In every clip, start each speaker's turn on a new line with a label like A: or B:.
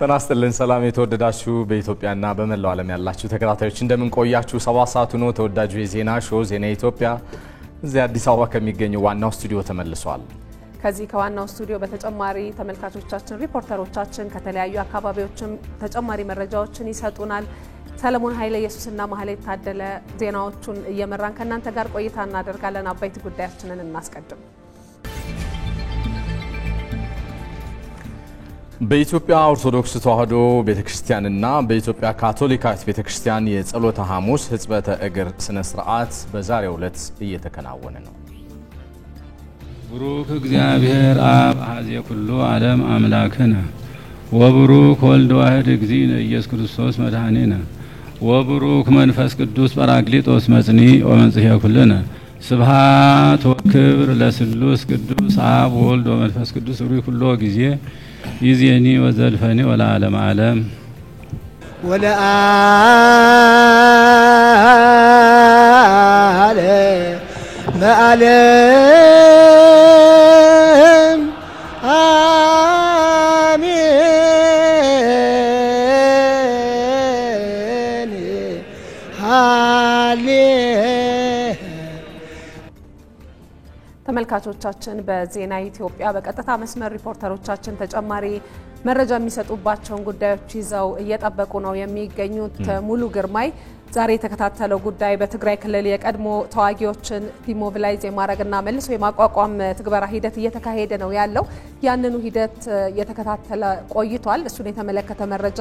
A: ተናስተልን ሰላም የተወደዳችሁ በኢትዮጵያና በመላው ዓለም ያላችሁ ተከታታዮች እንደምን ቆያችሁ? 7 ሰዓት ነው ተወዳጁ የዜና ሾው ዜና ኢትዮጵያ እዚህ አዲስ አበባ ከሚገኘው ዋናው ስቱዲዮ ተመልሷል።
B: ከዚህ ከዋናው ስቱዲዮ በተጨማሪ ተመልካቾቻችን ሪፖርተሮቻችን ከተለያዩ አካባቢዎችም ተጨማሪ መረጃዎችን ይሰጡናል። ሰለሞን ኃይለ ኢየሱስና ማህሌት ታደለ ዜናዎቹን እየመራን ከናንተ ጋር ቆይታ እናደርጋለን። አባይት ጉዳያችንን እናስቀድም።
A: በኢትዮጵያ ኦርቶዶክስ ተዋሕዶ ቤተክርስቲያንና በኢትዮጵያ ካቶሊካዊት ቤተክርስቲያን የጸሎተ ሐሙስ ሕጽበተ እግር ስነ ስርዓት በዛሬው ዕለት እየተከናወነ ነው።
C: ብሩክ እግዚአብሔር አብ አሐዜ ኩሉ ዓለም አምላክነ ወብሩክ ወልድ ዋሕድ እግዚእነ ኢየሱስ ክርስቶስ መድኃኒነ ወብሩክ መንፈስ ቅዱስ ጰራቅሊጦስ መጽኒ ወመንጽሔ ኩልነ ስብሐት ወክብር ለስሉስ ቅዱስ አብ ወልድ ወመንፈስ ቅዱስ ሩይ ኩሎ ጊዜ ይዜኒ ወዘልፈኒ ወላ ዓለም ዓለም
D: ወላ ዓለም አሜን ሃሌ
B: ተመልካቾቻችን በዜና ኢትዮጵያ በቀጥታ መስመር ሪፖርተሮቻችን ተጨማሪ መረጃ የሚሰጡባቸውን ጉዳዮች ይዘው እየጠበቁ ነው የሚገኙት። ሙሉ ግርማይ ዛሬ የተከታተለው ጉዳይ በትግራይ ክልል የቀድሞ ተዋጊዎችን ዲሞቢላይዝ የማድረግና መልሶ የማቋቋም ትግበራ ሂደት እየተካሄደ ነው ያለው። ያንኑ ሂደት የተከታተለ ቆይቷል። እሱን የተመለከተ መረጃ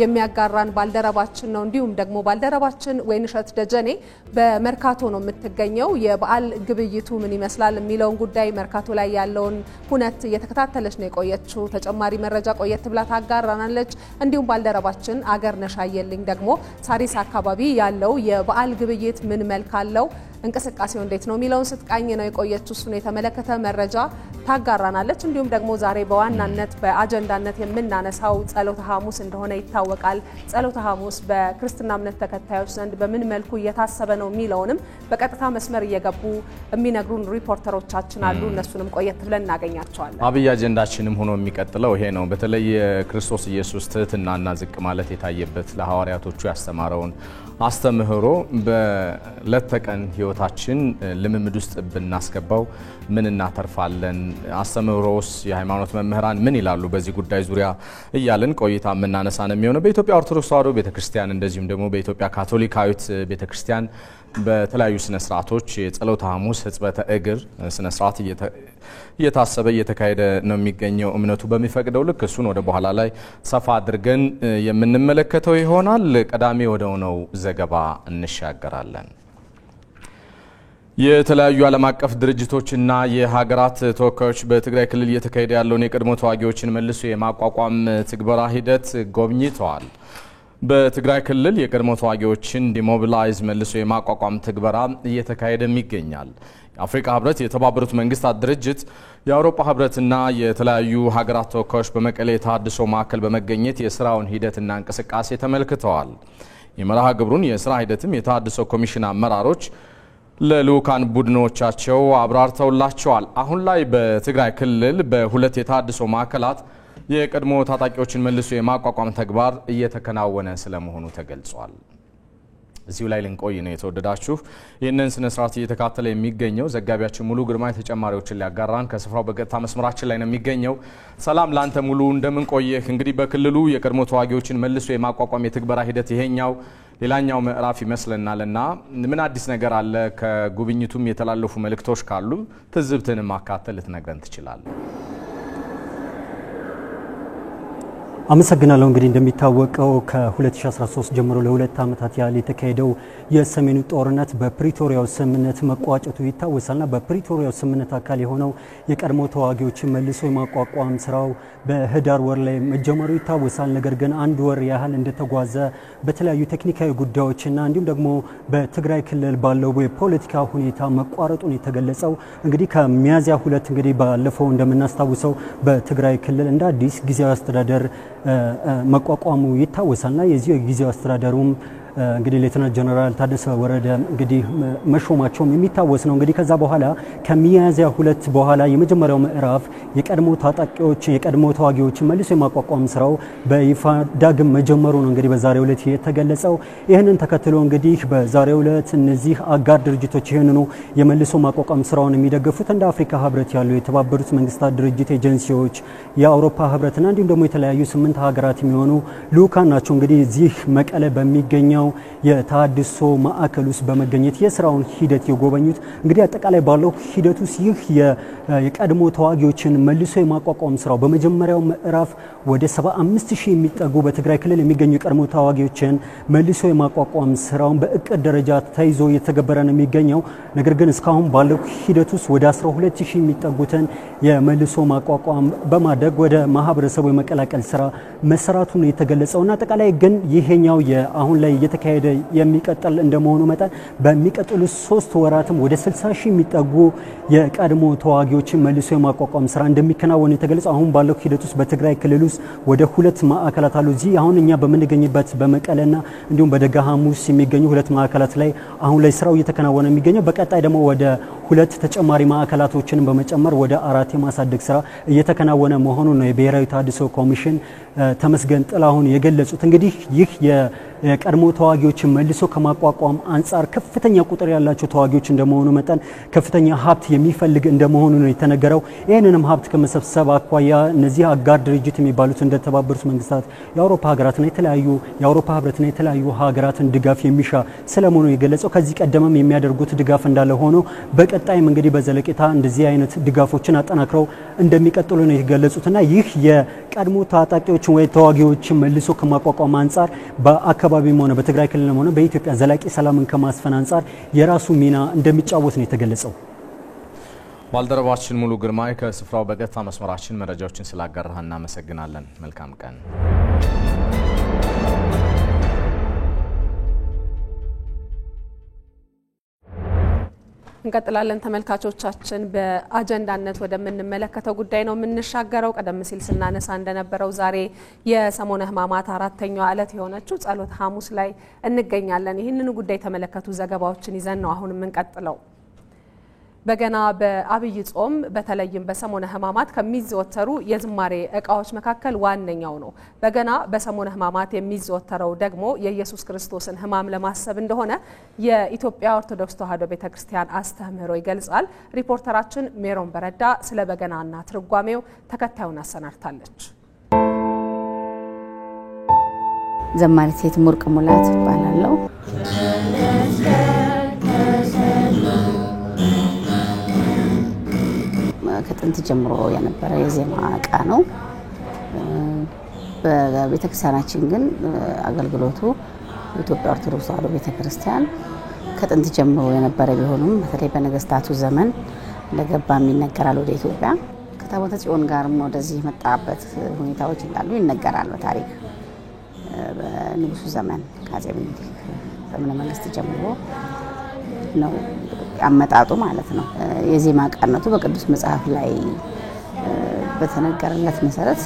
B: የሚያጋራን ባልደረባችን ነው። እንዲሁም ደግሞ ባልደረባችን ወይንሸት ደጀኔ በመርካቶ ነው የምትገኘው። የበዓል ግብይቱ ምን ይመስላል የሚለውን ጉዳይ መርካቶ ላይ ያለውን ሁነት እየተከታተለች ነው የቆየችው። ተጨማሪ መረጃ ቆየት ብላ ታጋራናለች። እንዲሁም ባልደረባችን አገርነሽ አየልኝ ደግሞ ሳሪስ አካባቢ ያለው የበዓል ግብይት ምን መልክ አለው እንቅስቃሴው እንዴት ነው የሚለውን ስትቃኝ ነው የቆየችው። እሱን የተመለከተ መረጃ ታጋራናለች። እንዲሁም ደግሞ ዛሬ በዋናነት በአጀንዳነት የምናነሳው ጸሎተ ሐሙስ እንደሆነ ይታወቃል። ጸሎተ ሐሙስ በክርስትና እምነት ተከታዮች ዘንድ በምን መልኩ እየታሰበ ነው የሚለውንም በቀጥታ መስመር እየገቡ የሚነግሩን ሪፖርተሮቻችን አሉ። እነሱንም ቆየት ብለን እናገኛቸዋለን።
A: አብይ አጀንዳችንም ሆኖ የሚቀጥለው ይሄ ነው። በተለይ ክርስቶስ ኢየሱስ ትህትናና ዝቅ ማለት የታየበት ለሐዋርያቶቹ ያስተማረውን አስተምህሮ በለተቀን ህይወታችን ልምምድ ውስጥ ብናስገባው ምን እናተርፋለን? አስተምህሮስ የሃይማኖት መምህራን ምን ይላሉ በዚህ ጉዳይ ዙሪያ እያልን ቆይታ የምናነሳ ነው የሚሆነው። በኢትዮጵያ ኦርቶዶክስ ተዋሕዶ ቤተክርስቲያን እንደዚሁም ደግሞ በኢትዮጵያ ካቶሊካዊት ቤተክርስቲያን በተለያዩ ስነ ስርዓቶች የጸሎተ ሐሙስ ሕጽበተ እግር ስነ ስርዓት እየታሰበ እየተካሄደ ነው የሚገኘው። እምነቱ በሚፈቅደው ልክ እሱን ወደ በኋላ ላይ ሰፋ አድርገን የምንመለከተው ይሆናል። ቀዳሚ ወደሆነው ዘገባ እንሻገራለን። የተለያዩ ዓለም አቀፍ ድርጅቶችና የሀገራት ተወካዮች በትግራይ ክልል እየተካሄደ ያለውን የቀድሞ ተዋጊዎችን መልሶ የማቋቋም ትግበራ ሂደት ጎብኝተዋል። በትግራይ ክልል የቀድሞ ተዋጊዎችን ዲሞቢላይዝ መልሶ የማቋቋም ትግበራ እየተካሄደም ይገኛል። የአፍሪካ ህብረት፣ የተባበሩት መንግስታት ድርጅት፣ የአውሮፓ ህብረትና የተለያዩ ሀገራት ተወካዮች በመቀሌ ተሃድሶ ማዕከል በመገኘት የስራውን ሂደትና እንቅስቃሴ ተመልክተዋል። የመርሃ ግብሩን የስራ ሂደትም የተሃድሶ ኮሚሽን አመራሮች ለልኡካን ቡድኖቻቸው አብራርተውላቸዋል። አሁን ላይ በትግራይ ክልል በሁለት የተሃድሶ ማዕከላት የቀድሞ ታጣቂዎችን መልሶ የማቋቋም ተግባር እየተከናወነ ስለመሆኑ ተገልጿል። እዚሁ ላይ ልንቆይ ነው የተወደዳችሁ። ይህንን ስነ ስርዓት እየተካተለ የሚገኘው ዘጋቢያችን ሙሉ ግርማይ ተጨማሪዎችን ሊያጋራን ከስፍራው በቀጥታ መስመራችን ላይ ነው የሚገኘው። ሰላም ላንተ ሙሉ፣ እንደምን ቆየህ? እንግዲህ በክልሉ የቀድሞ ተዋጊዎችን መልሶ የማቋቋም የትግበራ ሂደት ይሄኛው ሌላኛው ምዕራፍ ይመስለናልና ምን አዲስ ነገር አለ? ከጉብኝቱም የተላለፉ መልእክቶች ካሉ ትዝብትንም አካተል ልትነግረን ትችላለህ?
E: አመሰግናለሁ። እንግዲህ እንደሚታወቀው ከ2013 ጀምሮ ለሁለት ዓመታት ያህል የተካሄደው የሰሜኑ ጦርነት በፕሪቶሪያው ስምምነት መቋጨቱ ይታወሳልና በፕሪቶሪያው ስምምነት አካል የሆነው የቀድሞ ተዋጊዎችን መልሶ የማቋቋም ስራው በህዳር ወር ላይ መጀመሩ ይታወሳል። ነገር ግን አንድ ወር ያህል እንደተጓዘ በተለያዩ ቴክኒካዊ ጉዳዮችና እንዲሁም ደግሞ በትግራይ ክልል ባለው የፖለቲካ ሁኔታ መቋረጡን የተገለጸው እንግዲህ ከሚያዝያ 2 እንግዲህ ባለፈው እንደምናስታውሰው በትግራይ ክልል እንደ አዲስ ጊዜያዊ አስተዳደር መቋቋሙ ይታወሳልና የዚህ ጊዜያዊ አስተዳደሩም እንግዲህ ሌተናንት ጀነራል ታደሰ ወረደ እንግዲህ መሾማቸውም የሚታወስ ነው። እንግዲህ ከዛ በኋላ ከሚያዝያ 2 በኋላ የመጀመሪያው ምዕራፍ የቀድሞ ታጣቂዎች የቀድሞ ተዋጊዎች መልሶ የማቋቋም ስራው በይፋ ዳግም መጀመሩ ነው እንግዲህ በዛሬው ዕለት የተገለጸው። ይህንን ተከትሎ እንግዲህ በዛሬው ዕለት እነዚህ አጋር ድርጅቶች ይህንኑ የመልሶ ማቋቋም ስራውን የሚደግፉት እንደ አፍሪካ ህብረት ያሉ የተባበሩት መንግስታት ድርጅት ኤጀንሲዎች፣ የአውሮፓ ህብረትና እንዲሁም ደግሞ የተለያዩ 8 ሀገራት የሚሆኑ ልኡካን ናቸው። እንግዲህ እዚህ መቀለ በሚገኘው የታድሶ ማዕከል ውስጥ በመገኘት የስራውን ሂደት የጎበኙት እንግዲህ አጠቃላይ ባለው ሂደት ውስጥ ይህ የቀድሞ ተዋጊዎችን መልሶ የማቋቋም ስራው በመጀመሪያው ምዕራፍ ወደ 75000 የሚጠጉ በትግራይ ክልል የሚገኙ የቀድሞ ተዋጊዎችን መልሶ የማቋቋም ስራውን በእቅድ ደረጃ ተይዞ እየተገበረ ነው የሚገኘው። ነገር ግን እስካሁን ባለው ሂደት ውስጥ ወደ 12000 የሚጠጉትን የመልሶ ማቋቋም በማድረግ ወደ ማህበረሰቡ የመቀላቀል ስራ መሰራቱን የተገለጸውና አጠቃላይ ግን ይሄኛው አሁን ላይ እየተካሄደ የሚቀጥል እንደመሆኑ መጠን በሚቀጥሉ 3 ወራትም ወደ 60000 የሚጠጉ የቀድሞ ተዋጊዎችን መልሶ የማቋቋም ስራ እንደሚከናወን የተገለጸው። አሁን ባለው ሂደት ውስጥ በትግራይ ክልል ውስጥ ወደ 2 ማዕከላት አሉ። እዚህ አሁን እኛ በምንገኝበት በመቀለና እንዲሁም በደጋ ሐሙስ የሚገኙ 2 ማዕከላት ላይ አሁን ላይ ስራው እየተከናወነ የሚገኘው። በቀጣይ ደግሞ ወደ 2 ተጨማሪ ማዕከላቶችን በመጨመር ወደ 4 የማሳደግ ስራ እየተከናወነ መሆኑን ነው የብሔራዊ ተሃድሶ ኮሚሽን ተመስገን ጥላሁን የገለጹት። እንግዲህ ይህ የቀድሞ ተዋጊዎችን መልሶ ከማቋቋም አንጻር ከፍተኛ ቁጥር ያላቸው ተዋጊዎች እንደመሆኑ መጠን ከፍተኛ ሀብት የሚፈልግ እንደመሆኑ ነው የተነገረው። ይህንንም ሀብት ከመሰብሰብ አኳያ እነዚህ አጋር ድርጅት የሚባሉት እንደተባበሩት መንግስታት የአውሮፓ ሀገራትና የተለያዩ የአውሮፓ ህብረትና የተለያዩ ሀገራትን ድጋፍ የሚሻ ስለመሆኑ የገለጸው። ከዚህ ቀደምም የሚያደርጉት ድጋፍ እንዳለ ሆኖ በቀጣይም እንግዲህ በዘለቄታ እንደዚህ አይነት ድጋፎችን አጠናክረው እንደሚቀጥሉ ነው የገለጹትና ይህ የቀድሞ ታጣቂዎችን ወይ ተዋጊዎችን መልሶ ከማቋቋም አንጻር በአካባቢም ሆነ በትግራይ ክልልም ሆነ በኢትዮጵያ ዘላቂ ሰላምን ከማስፈን አንጻር የራሱ ሚና እንደሚጫወት ነው የተገለጸው።
A: ባልደረባችን ሙሉ ግርማይ ከስፍራው በቀጥታ መስመራችን መረጃዎችን ስላጋራህ እናመሰግናለን። መልካም ቀን።
B: እንቀጥላለን ተመልካቾቻችን። በአጀንዳነት ወደምንመለከተው ጉዳይ ነው የምንሻገረው። ቀደም ሲል ስናነሳ እንደነበረው ዛሬ የሰሞነ ሕማማት 4ኛው ዕለት የሆነችው ጸሎተ ሐሙስ ላይ እንገኛለን። ይህንን ጉዳይ የተመለከቱ ዘገባዎችን ይዘን ነው አሁን የምንቀጥለው። በገና በአብይ ጾም በተለይም በሰሞነ ሕማማት ከሚዘወተሩ የዝማሬ እቃዎች መካከል ዋነኛው ነው። በገና በሰሞነ ሕማማት የሚዘወተረው ደግሞ የኢየሱስ ክርስቶስን ሕማም ለማሰብ እንደሆነ የኢትዮጵያ ኦርቶዶክስ ተዋሕዶ ቤተክርስቲያን አስተምህሮ ይገልጻል። ሪፖርተራችን ሜሮን በረዳ ስለ በገናና ትርጓሜው ተከታዩን አሰናድታለች።
F: ዘማሪት ሴት ሙርቅ ሙላት ይባላል። ከጥንት ጀምሮ የነበረ የዜማ ዕቃ ነው። በቤተክርስቲያናችን ግን አገልግሎቱ የኢትዮጵያ ኦርቶዶክስ ተዋሕዶ ቤተክርስቲያን ከጥንት ጀምሮ የነበረ ቢሆንም በተለይ በነገስታቱ ዘመን ለገባም ይነገራል። ወደ ኢትዮጵያ ከታቦተ ጽዮን ጋርም ወደዚህ መጣበት ሁኔታዎች እንዳሉ ይነገራል በታሪክ። በንጉሱ ዘመን ከአፄ ምኒልክ ዘመነ መንግስት ጀምሮ ነው አመጣጡ ማለት ነው። የዜማ ዕቃነቱ በቅዱስ መጽሐፍ ላይ በተነገረለት መሰረት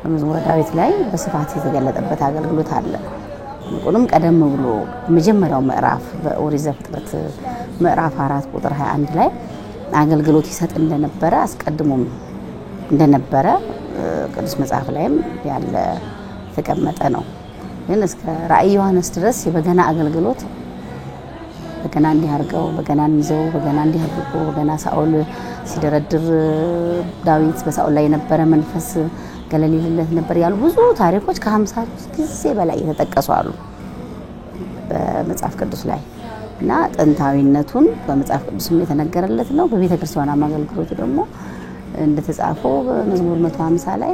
F: በመዝሙረ ዳዊት ላይ በስፋት የተገለጠበት አገልግሎት አለ። ይልቁንም ቀደም ብሎ መጀመሪያው ምዕራፍ በኦሪት ዘፍጥረት ምዕራፍ 4 ቁጥር 21 ላይ አገልግሎት ይሰጥ እንደነበረ አስቀድሞም እንደነበረ ቅዱስ መጽሐፍ ላይም ያለ ተቀመጠ ነው። ግን እስከ ራእይ ዮሐንስ ድረስ የበገና አገልግሎት በገና እንዲያርገው በገናን ይዘው በገና እንዲያርጉ በገና ሳኦል ሲደረድር ዳዊት በሳኦል ላይ የነበረ መንፈስ ገለል ይልለት ነበር ያሉ ብዙ ታሪኮች ከ50 ጊዜ በላይ የተጠቀሱ አሉ በመጽሐፍ ቅዱስ ላይ እና ጥንታዊነቱን በመጽሐፍ ቅዱስም የተነገረለት ነው። በቤተ ክርስቲያኗ አገልግሎቱ ደግሞ እንደተጻፈው በመዝሙር 150 ላይ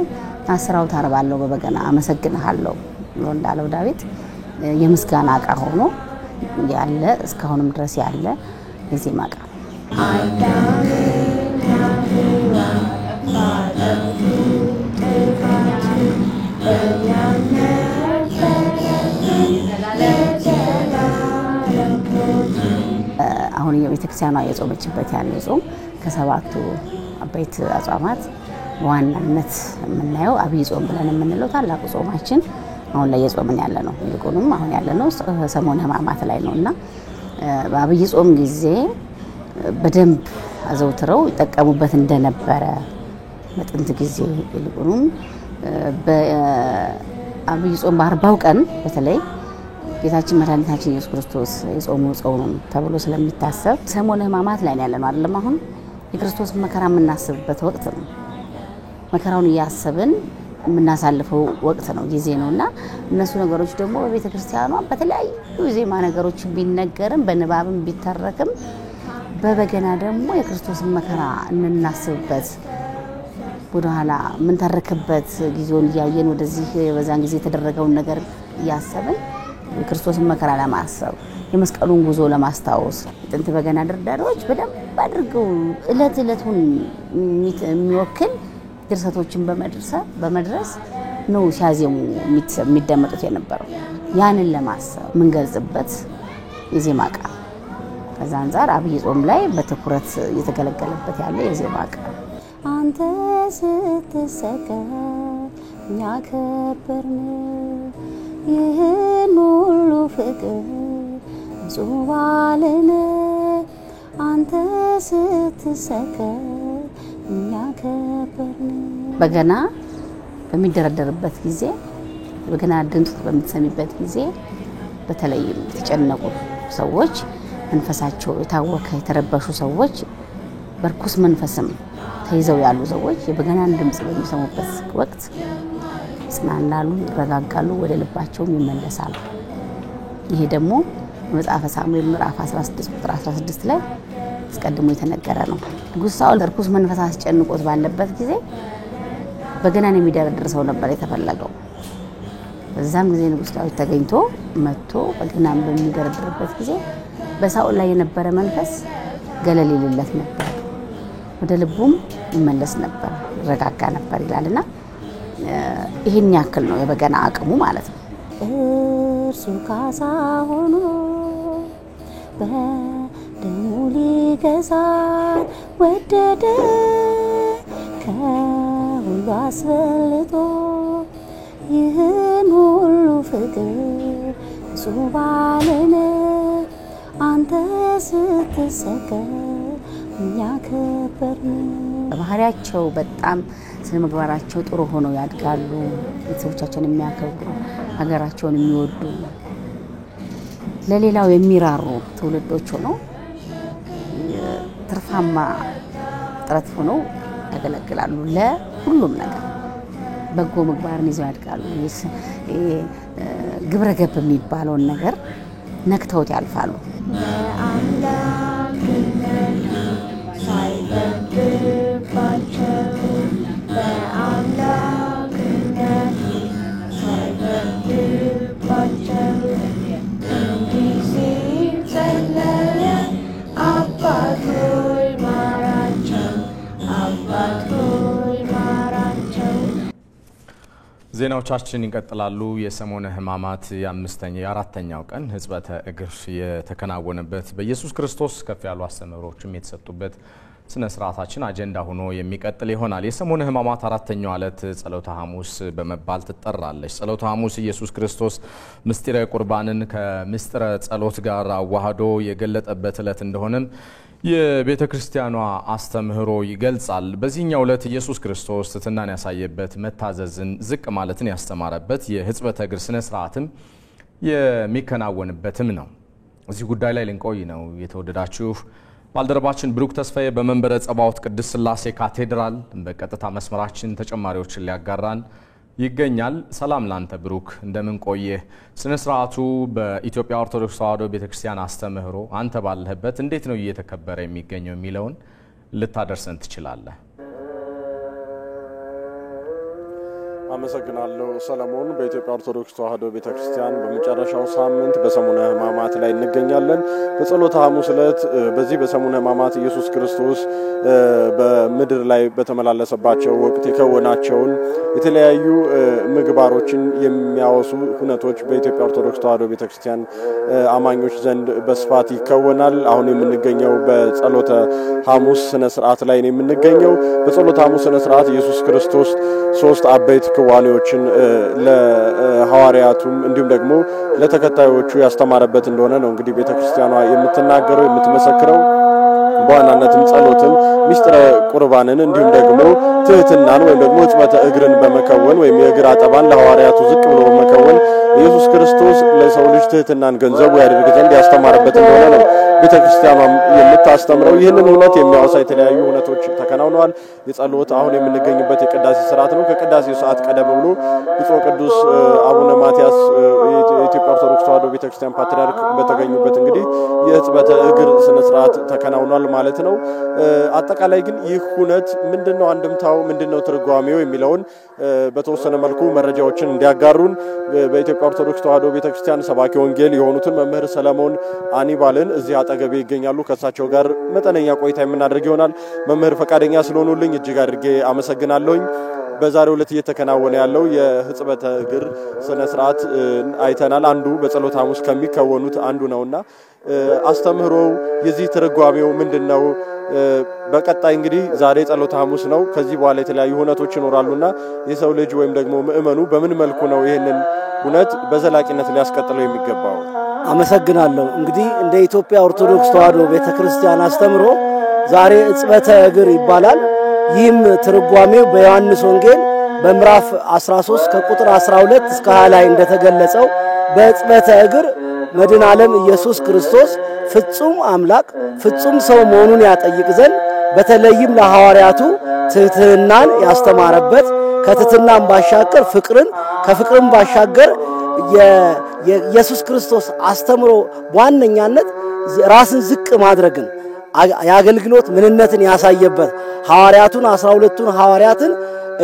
F: 10 አውታር ባለው በበገና አመሰግንሃለሁ ብሎ እንዳለው ዳዊት የምስጋና ዕቃ ሆኖ ያለ እስካሁንም ድረስ ያለ የዜማ ዕቃ አሁን የቤተክርስቲያኗ የጾመችበት ያለ ጾም ከሰባቱ አበይት አጽዋማት በዋናነት የምናየው አብይ ጾም ብለን የምንለው ታላቁ ጾማችን አሁን ላይ የጾምን ያለ ነው። ይልቁንም አሁን ያለ ነው ሰሞነ ሕማማት ላይ ነውና በአብይ ጾም ጊዜ በደንብ አዘውትረው ይጠቀሙበት እንደነበረ በጥንት ጊዜ ይልቁንም በአብይ ጾም በ40 ቀን በተለይ ጌታችን መድኃኒታችን ኢየሱስ ክርስቶስ የጾመው ጾም ተብሎ ስለሚታሰብ ሰሞነ ሕማማት ላይ ያለ ነው አይደለም። አሁን የክርስቶስ መከራ የምናስብበት ወቅት ነው። መከራውን እያሰብን የምናሳልፈው ወቅት ነው ጊዜ ነውና እነሱ ነገሮች ደግሞ በቤተ ክርስቲያኗ በተለያዩ ዜማ ነገሮች ቢነገርም በንባብም ቢተረክም በበገና ደግሞ የክርስቶስን መከራ እንናስብበት ወደኋላ ምን ተረከበት ጊዜውን ያየን ወደዚህ በዛን ጊዜ የተደረገውን ነገር ያሰብን የክርስቶስን መከራ ለማሰብ የመስቀሉን ጉዞ ለማስታወስ ጥንት በገና ደርዳሪዎች በደንብ አድርገው እለቱን የሚወክል ድርሰቶችን በመድረስ ነው ሲያዜሙ የሚደመጡት የነበረው ያንን ለማሰብ ምን ገልጽበት የዜማ ቃል ከዛ አንፃር አብይ ጾም ላይ በትኩረት እየተገለገለበት ያለ የዜማ ቃል አንተ ስትሰቀል እኛ ከበርን ይህን ሁሉ ፍቅር ጹባልን አንተ ስትሰቀል እኛ ከበርን በገና በሚደረደርበት ጊዜ በገና ድምጽ በምትሰሚበት ጊዜ በተለይ የተጨነቁ ሰዎች መንፈሳቸው የታወከ የተረበሹ ሰዎች በርኩስ መንፈስም ተይዘው ያሉ ሰዎች የበገናን ድምጽ በሚሰሙበት ወቅት ጽናናሉ ይረጋጋሉ ወደ ልባቸውም ይመለሳሉ። ይሄ ደግሞ መጽሐፈ ሳሙኤል ምዕራፍ 16 ቁጥር 16 ላይ አስቀድሞ የተነገረ ነው። ንጉሥ ሳኦል ርኩስ መንፈስ አስጨንቆት ባለበት ጊዜ በገናን የሚደረድር ሰው ነበር የተፈለገው። በዛም ጊዜ ንጉሥ ዳዊት ተገኝቶ መጥቶ በገናን በሚደረድርበት ጊዜ በሳኦል ላይ የነበረ መንፈስ ገለል ይልለት ነበር፣ ወደ ልቡም ይመለስ ነበር፣ ይረጋጋ ነበር ይላልና ይሄን ያክል ነው የበገና አቅሙ ማለት ነው። እርሱ ካሳ ሆኖ በደሙ ሊገዛ ወደደ ከሁሉ አስበልጦ ይህን ሁሉ ፍቅር ጹባልን አንተ ስትሰቀል እኛ ከበርን። ባህሪያቸው በጣም ስነ ምግባራቸው ጥሩ ሆኖ ያድጋሉ። ቤተሰቦቻቸውን የሚያከብሩ ሀገራቸውን የሚወዱ ለሌላው የሚራሩ ትውልዶች ሆነው ትርፋማ ጥረት ሆነው ያገለግላሉ። ለሁሉም ነገር በጎ ምግባርን ይዘው ያድጋሉ። ግብረ ገብ የሚባለውን ነገር ነክተውት ያልፋሉ።
A: ዜናዎቻችን ይቀጥላሉ። የሰሞነ ሕማማት የአራተኛው ቀን ሕጽበተ እግር የተከናወነበት በኢየሱስ ክርስቶስ ከፍ ያሉ አስተምህሮችም የተሰጡበት ስነ ስርዓታችን አጀንዳ ሆኖ የሚቀጥል ይሆናል። የሰሞነ ሕማማት አራተኛው ዕለት ጸሎተ ሐሙስ በመባል ትጠራለች። ጸሎተ ሐሙስ ኢየሱስ ክርስቶስ ምስጢረ ቁርባንን ከምስጢረ ጸሎት ጋር አዋህዶ የገለጠበት ዕለት እንደሆነም የቤተ ክርስቲያኗ አስተምህሮ ይገልጻል። በዚህኛው ዕለት ኢየሱስ ክርስቶስ ትሕትናን ያሳየበት፣ መታዘዝን ዝቅ ማለትን ያስተማረበት የሕጽበተ እግር ስነ ስርዓትም የሚከናወንበትም ነው። እዚህ ጉዳይ ላይ ልንቆይ ነው። የተወደዳችሁ ባልደረባችን ብሩክ ተስፋዬ በመንበረ ጸባዖት ቅድስት ሥላሴ ካቴድራል በቀጥታ መስመራችን ተጨማሪዎችን ሊያጋራን ይገኛል። ሰላም ላንተ ብሩክ፣ እንደምን ቆየህ? ስነ ስርዓቱ በኢትዮጵያ ኦርቶዶክስ ተዋሕዶ ቤተክርስቲያን አስተምህሮ አንተ ባለህበት እንዴት ነው እየተከበረ የሚገኘው የሚለውን ልታደርሰን ትችላለህ?
G: አመሰግናለሁ ሰለሞን። በኢትዮጵያ ኦርቶዶክስ ተዋሕዶ ቤተክርስቲያን በመጨረሻው ሳምንት በሰሙነ ሕማማት ላይ እንገኛለን። በጸሎተ ሐሙስ ዕለት በዚህ በሰሙነ ሕማማት ኢየሱስ ክርስቶስ በምድር ላይ በተመላለሰባቸው ወቅት የከወናቸውን የተለያዩ ምግባሮችን የሚያወሱ ሁነቶች በኢትዮጵያ ኦርቶዶክስ ተዋሕዶ ቤተክርስቲያን አማኞች ዘንድ በስፋት ይከወናል። አሁን የምንገኘው በጸሎተ ሐሙስ ስነ ስርዓት ላይ ነው የምንገኘው። በጸሎተ ሐሙስ ስነ ስርዓት ኢየሱስ ክርስቶስ ሶስት አበይት ክዋኔዎችን ለሐዋርያቱም እንዲሁም ደግሞ ለተከታዮቹ ያስተማረበት እንደሆነ ነው እንግዲህ ቤተክርስቲያኗ የምትናገረው የምትመሰክረው። በዋናነትም ጸሎትን ሚስጥረ ቁርባንን እንዲሁም ደግሞ ትህትናን ወይም ደግሞ ጽበተ እግርን በመከወን ወይም የእግር አጠባን ለሐዋርያቱ ዝቅ ብሎ በመከወን ኢየሱስ ክርስቶስ ለሰው ልጅ ትህትናን ገንዘቡ ያደርግ ዘንድ ያስተማረበት እንደሆነ ነው ቤተክርስቲያኗም የምታስተምረው። ይህንን እውነት የሚያወሳ የተለያዩ እውነቶች ተከናውነዋል። የጸሎት አሁን የምንገኝበት የቅዳሴ ስርዓት ነው። ከቅዳሴው ሰዓት ቀደም ብሎ ብፁዕ ቅዱስ አቡነ ማትያስ የኢትዮጵያ ኦርቶዶክስ ተዋሕዶ ቤተክርስቲያን ፓትርያርክ በተገኙበት እንግዲህ የጽበተ እግር ስነ ስርዓት ተከናውኗል ማለት ነው። አጠቃላይ ግን ይህ እውነት ምንድነው አንድምታው ምንድነው ትርጓሜው የሚለውን በተወሰነ መልኩ መረጃዎችን እንዲያጋሩን በኢትዮጵያ ኦርቶዶክስ ተዋሕዶ ቤተክርስቲያን ሰባኪ ወንጌል የሆኑትን መምህር ሰለሞን አኒባልን እዚህ አጠገቤ ይገኛሉ። ከሳቸው ጋር መጠነኛ ቆይታ የምናደርግ ይሆናል። መምህር ፈቃደኛ ስለሆኑልኝ እጅግ አድርጌ አመሰግናለሁኝ። በዛሬው ዕለት እየተከናወነ ያለው የሕጽበተ እግር ስነ ስርዓት አይተናል። አንዱ በጸሎተ ሐሙስ ከሚከወኑት አንዱ ነውና አስተምህሮው የዚህ ትርጓሜው ምንድነው? በቀጣይ እንግዲህ ዛሬ ጸሎተ ሐሙስ ነው። ከዚህ በኋላ የተለያዩ ሁነቶች ይኖራሉና የሰው ልጅ ወይም ደግሞ ምእመኑ በምን መልኩ ነው ይሄንን ሁነት በዘላቂነት ሊያስቀጥለው የሚገባው?
H: አመሰግናለሁ። እንግዲህ እንደ ኢትዮጵያ ኦርቶዶክስ ተዋሕዶ ቤተክርስቲያን አስተምሮ ዛሬ ሕጽበተ እግር ይባላል። ይህም ትርጓሜው በዮሐንስ ወንጌል በምዕራፍ 13 ከቁጥር 12 እስከ 20 ላይ እንደተገለጸው በሕጽበተ እግር መድኃኔ ዓለም ኢየሱስ ክርስቶስ ፍጹም አምላክ ፍጹም ሰው መሆኑን ያጠይቅ ዘንድ በተለይም ለሐዋርያቱ ትህትናን ያስተማረበት ከትህትናም ባሻገር ፍቅርን ከፍቅርም ባሻገር የኢየሱስ ክርስቶስ አስተምሮ በዋነኛነት ራስን ዝቅ ማድረግን የአገልግሎት ምንነትን ያሳየበት ሐዋርያቱን 12ቱን ሐዋርያትን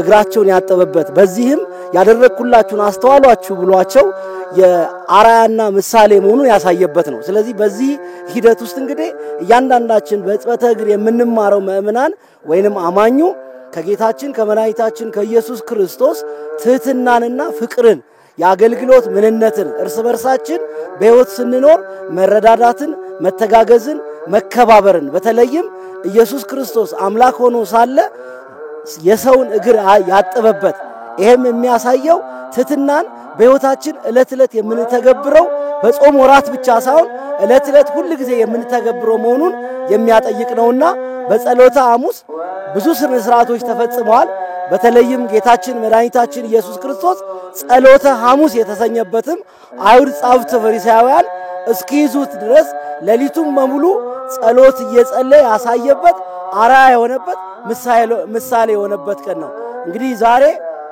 H: እግራቸውን ያጠበበት በዚህም ያደረኩላችሁን አስተዋሏችሁ ብሏቸው የአራያና ምሳሌ መሆኑን ያሳየበት ነው። ስለዚህ በዚህ ሂደት ውስጥ እንግዲህ እያንዳንዳችን በሕጽበተ እግር የምንማረው ምእመናን ወይንም አማኙ ከጌታችን ከመድኃኒታችን ከኢየሱስ ክርስቶስ ትህትናንና ፍቅርን የአገልግሎት ምንነትን እርስ በርሳችን በሕይወት ስንኖር መረዳዳትን መተጋገዝን መከባበርን በተለይም ኢየሱስ ክርስቶስ አምላክ ሆኖ ሳለ የሰውን እግር ያጠበበት ይሄም የሚያሳየው ትህትናን በሕይወታችን ዕለት ዕለት የምንተገብረው በጾም ወራት ብቻ ሳይሆን ዕለት ዕለት ሁሉ ጊዜ የምንተገብረው መሆኑን የሚያጠይቅ ነውና በጸሎተ ሐሙስ ብዙ ስነ ስርዓቶች ተፈጽመዋል። በተለይም ጌታችን መድኃኒታችን ኢየሱስ ክርስቶስ ጸሎተ ሐሙስ የተሰኘበትም አይሁድ ጻፍት ፈሪሳውያን እስኪይዙት ድረስ ሌሊቱን በሙሉ ጸሎት እየጸለየ ያሳየበት አራያ የሆነበት ምሳሌ የሆነበት ቀን ነው። እንግዲህ ዛሬ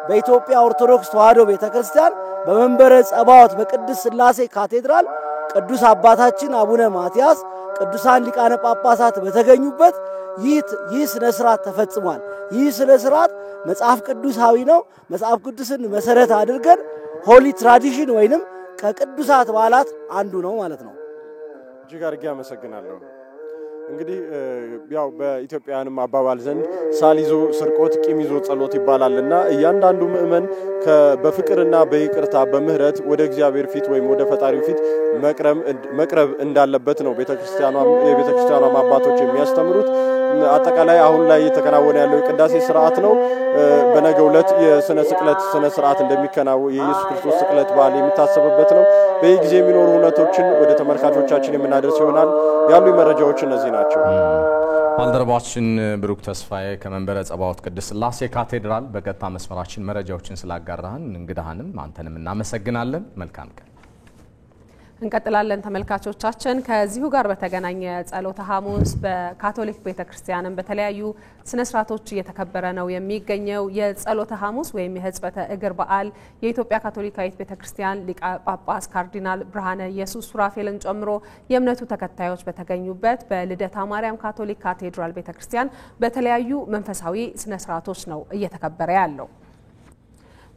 H: በኢትዮጵያ ኦርቶዶክስ ተዋሕዶ ቤተክርስቲያን በመንበረ ጸባዖት በቅድስት ሥላሴ ካቴድራል ቅዱስ አባታችን አቡነ ማትያስ ቅዱሳን ሊቃነ ጳጳሳት በተገኙበት ይህ ስነ ስርዓት ተፈጽሟል። ይህ ስነ ስርዓት መጽሐፍ ቅዱሳዊ ነው። መጽሐፍ ቅዱስን መሰረት አድርገን ሆሊ ትራዲሽን ወይንም ከቅዱሳት በዓላት አንዱ ነው ማለት ነው።
G: እጅግ አድርጌ አመሰግናለሁ። እንግዲህ ያው በኢትዮጵያውያንም አባባል ዘንድ ሳሊዞ ስርቆት ቂም ይዞ ጸሎት ይባላልና እያንዳንዱ ምእመን በፍቅርና በይቅርታ በምህረት ወደ እግዚአብሔር ፊት ወይም ወደ ፈጣሪው ፊት መቅረብ እንዳለበት ነው የቤተክርስቲያኗም አባቶች የሚያስተምሩት። አጠቃላይ አሁን ላይ የተከናወነ ያለው የቅዳሴ ስርዓት ነው። በነገው ዕለት የስነ ስቅለት ስነ ስርዓት እንደሚከናወን የኢየሱስ ክርስቶስ ስቅለት በዓል የሚታሰብበት ነው። በየጊዜ የሚኖሩ ሁነቶችን ወደ ተመልካቾቻችን የምናደርስ ይሆናል። ያሉ መረጃዎች እነዚህ ናቸው።
A: ባልደረባችን ብሩክ ተስፋዬ ከመንበረ ጸባዖት ቅድስት ሥላሴ ካቴድራል በቀጥታ መስመራችን መረጃዎችን ስላጋራህን እንግዳህንም አንተንም እናመሰግናለን። መልካም ቀን።
B: እንቀጥላለን ተመልካቾቻችን። ከዚሁ ጋር በተገናኘ ጸሎተ ሐሙስ በካቶሊክ ቤተክርስቲያንም በተለያዩ ስነ ስርዓቶች እየተከበረ ነው የሚገኘው። የጸሎተ ሐሙስ ወይም የሕጽበተ እግር በዓል የኢትዮጵያ ካቶሊካዊት ቤተክርስቲያን ሊቀ ጳጳስ ካርዲናል ብርሃነ ኢየሱስ ሱራፌልን ጨምሮ የእምነቱ ተከታዮች በተገኙበት በልደታ ማርያም ካቶሊክ ካቴድራል ቤተክርስቲያን በተለያዩ መንፈሳዊ ስነ ስርዓቶች ነው እየተከበረ ያለው።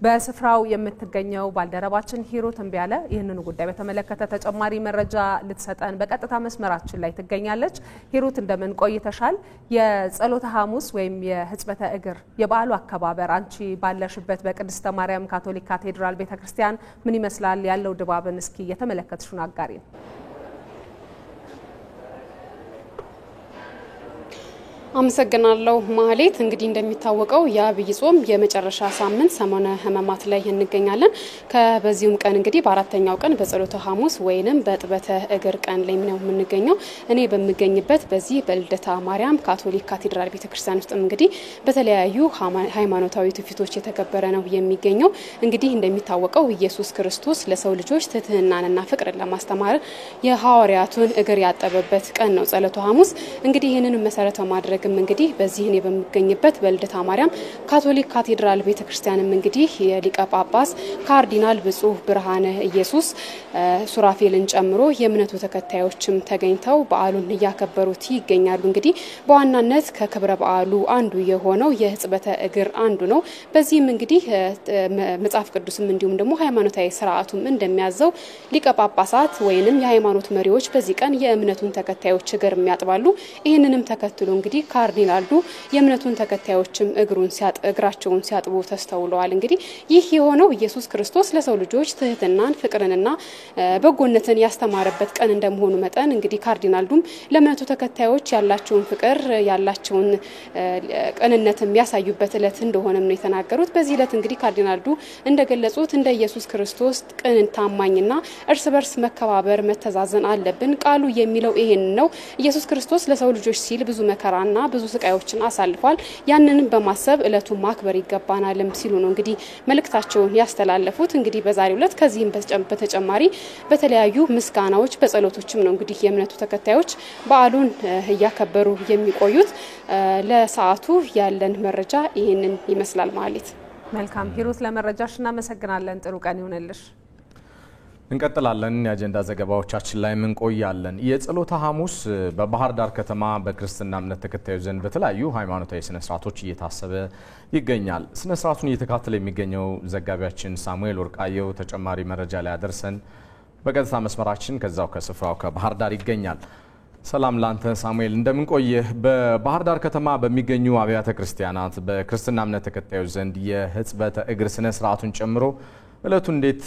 B: በስፍራው የምትገኘው ባልደረባችን ሂሩት እንቢያለ ይህንን ጉዳይ በተመለከተ ተጨማሪ መረጃ ልትሰጠን በቀጥታ መስመራችን ላይ ትገኛለች። ሂሩት እንደምን ቆይተሻል? የጸሎተ ሐሙስ ወይም የሕጽበተ እግር የበዓሉ አከባበር አንቺ ባለሽበት በቅድስተ ማርያም ካቶሊክ ካቴድራል ቤተክርስቲያን ምን ይመስላል? ያለው ድባብን እስኪ የተመለከትሽውን አጋሪን።
I: አመሰግናለሁ ማህሌት። እንግዲህ እንደሚታወቀው የአብይ ጾም የመጨረሻ ሳምንት ሰሞነ ሕማማት ላይ እንገኛለን። ከበዚሁም ቀን እንግዲህ በአራተኛው ቀን በጸሎተ ሐሙስ ወይንም በጥበተ እግር ቀን ላይ ነው የምንገኘው። እኔ በሚገኝበት በዚህ በልደታ ማርያም ካቶሊክ ካቴድራል ቤተክርስቲያን ውስጥ እንግዲህ በተለያዩ ሃይማኖታዊ ትውፊቶች የተከበረ ነው የሚገኘው። እንግዲህ እንደሚታወቀው ኢየሱስ ክርስቶስ ለሰው ልጆች ትህትናንና ፍቅርን ለማስተማር የሐዋርያቱን እግር ያጠበበት ቀን ነው ጸሎተ ሐሙስ። እንግዲህ ይህንን መሰረት በማድረግ እንግዲህ በዚህ እኔ በሚገኝበት በልደታ ማርያም ካቶሊክ ካቴድራል ቤተክርስቲያንም እንግዲህ የሊቀ ጳጳስ ካርዲናል ብጹዕ ብርሃነ ኢየሱስ ሱራፌልን ጨምሮ የእምነቱ ተከታዮችም ተገኝተው በዓሉን እያከበሩት ይገኛሉ። እንግዲህ በዋናነት ከክብረ በዓሉ አንዱ የሆነው የሕጽበተ እግር አንዱ ነው። በዚህም እንግዲህ መጽሐፍ ቅዱስም እንዲሁም ደግሞ ሃይማኖታዊ ስርዓቱም እንደሚያዘው ሊቀ ጳጳሳት ወይንም የሃይማኖት መሪዎች በዚህ ቀን የእምነቱን ተከታዮች እግር የሚያጥባሉ። ይህንንም ተከትሎ እንግዲህ ካርዲናሉ የእምነቱን ተከታዮችም እግራቸውን ሲያጥቡ ተስተውለዋል። እንግዲህ ይህ የሆነው ኢየሱስ ክርስቶስ ለሰው ልጆች ትህትናን ፍቅርንና በጎነትን ያስተማረበት ቀን እንደመሆኑ መጠን እንግዲህ ካርዲናሉም ለእምነቱ ተከታዮች ያላቸውን ፍቅር ያላቸውን ቅንነት የሚያሳዩበት ዕለት እንደሆነም ነው የተናገሩት። በዚህ ዕለት እንግዲህ ካርዲናሉ እንደገለጹት እንደ ኢየሱስ ክርስቶስ ቅን ታማኝና እርስ በርስ መከባበር መተዛዘን አለብን። ቃሉ የሚለው ይሄን ነው። ኢየሱስ ክርስቶስ ለሰው ልጆች ሲል ብዙ መከራና ብዙ ስቃዮችን አሳልፏል። ያንንም በማሰብ ዕለቱን ማክበር ይገባናልም ሲሉ ነው እንግዲህ መልእክታቸውን ያስተላለፉት። እንግዲህ በዛሬው ዕለት ከዚህም በተጨማሪ በተለያዩ ምስጋናዎች በጸሎቶችም ነው እንግዲህ የእምነቱ ተከታዮች በዓሉን እያከበሩ የሚቆዩት። ለሰዓቱ ያለን መረጃ ይሄንን ይመስላል ማለት።
B: መልካም ሂሩት፣ ለመረጃሽ እናመሰግናለን። ጥሩ ቀን ይሁንልሽ።
A: እንቀጥላለን። የአጀንዳ ዘገባዎቻችን ላይ እንቆያለን። የጸሎተ ሐሙስ በባህር ዳር ከተማ በክርስትና እምነት ተከታዮች ዘንድ በተለያዩ ሃይማኖታዊ ስነ ስርዓቶች እየታሰበ ይገኛል። ስነ ስርዓቱን እየተከታተለ የሚገኘው ዘጋቢያችን ሳሙኤል ወርቃየው ተጨማሪ መረጃ ላይ ያደርሰን በቀጥታ መስመራችን ከዛው ከስፍራው ከባህር ዳር ይገኛል። ሰላም ላንተ ሳሙኤል፣ እንደምን ቆየህ? በባህር ዳር ከተማ በሚገኙ አብያተ ክርስቲያናት በክርስትና እምነት ተከታዮች ዘንድ የሕጽበተ እግር ስነ ስርዓቱን ጨምሮ እለቱ እንዴት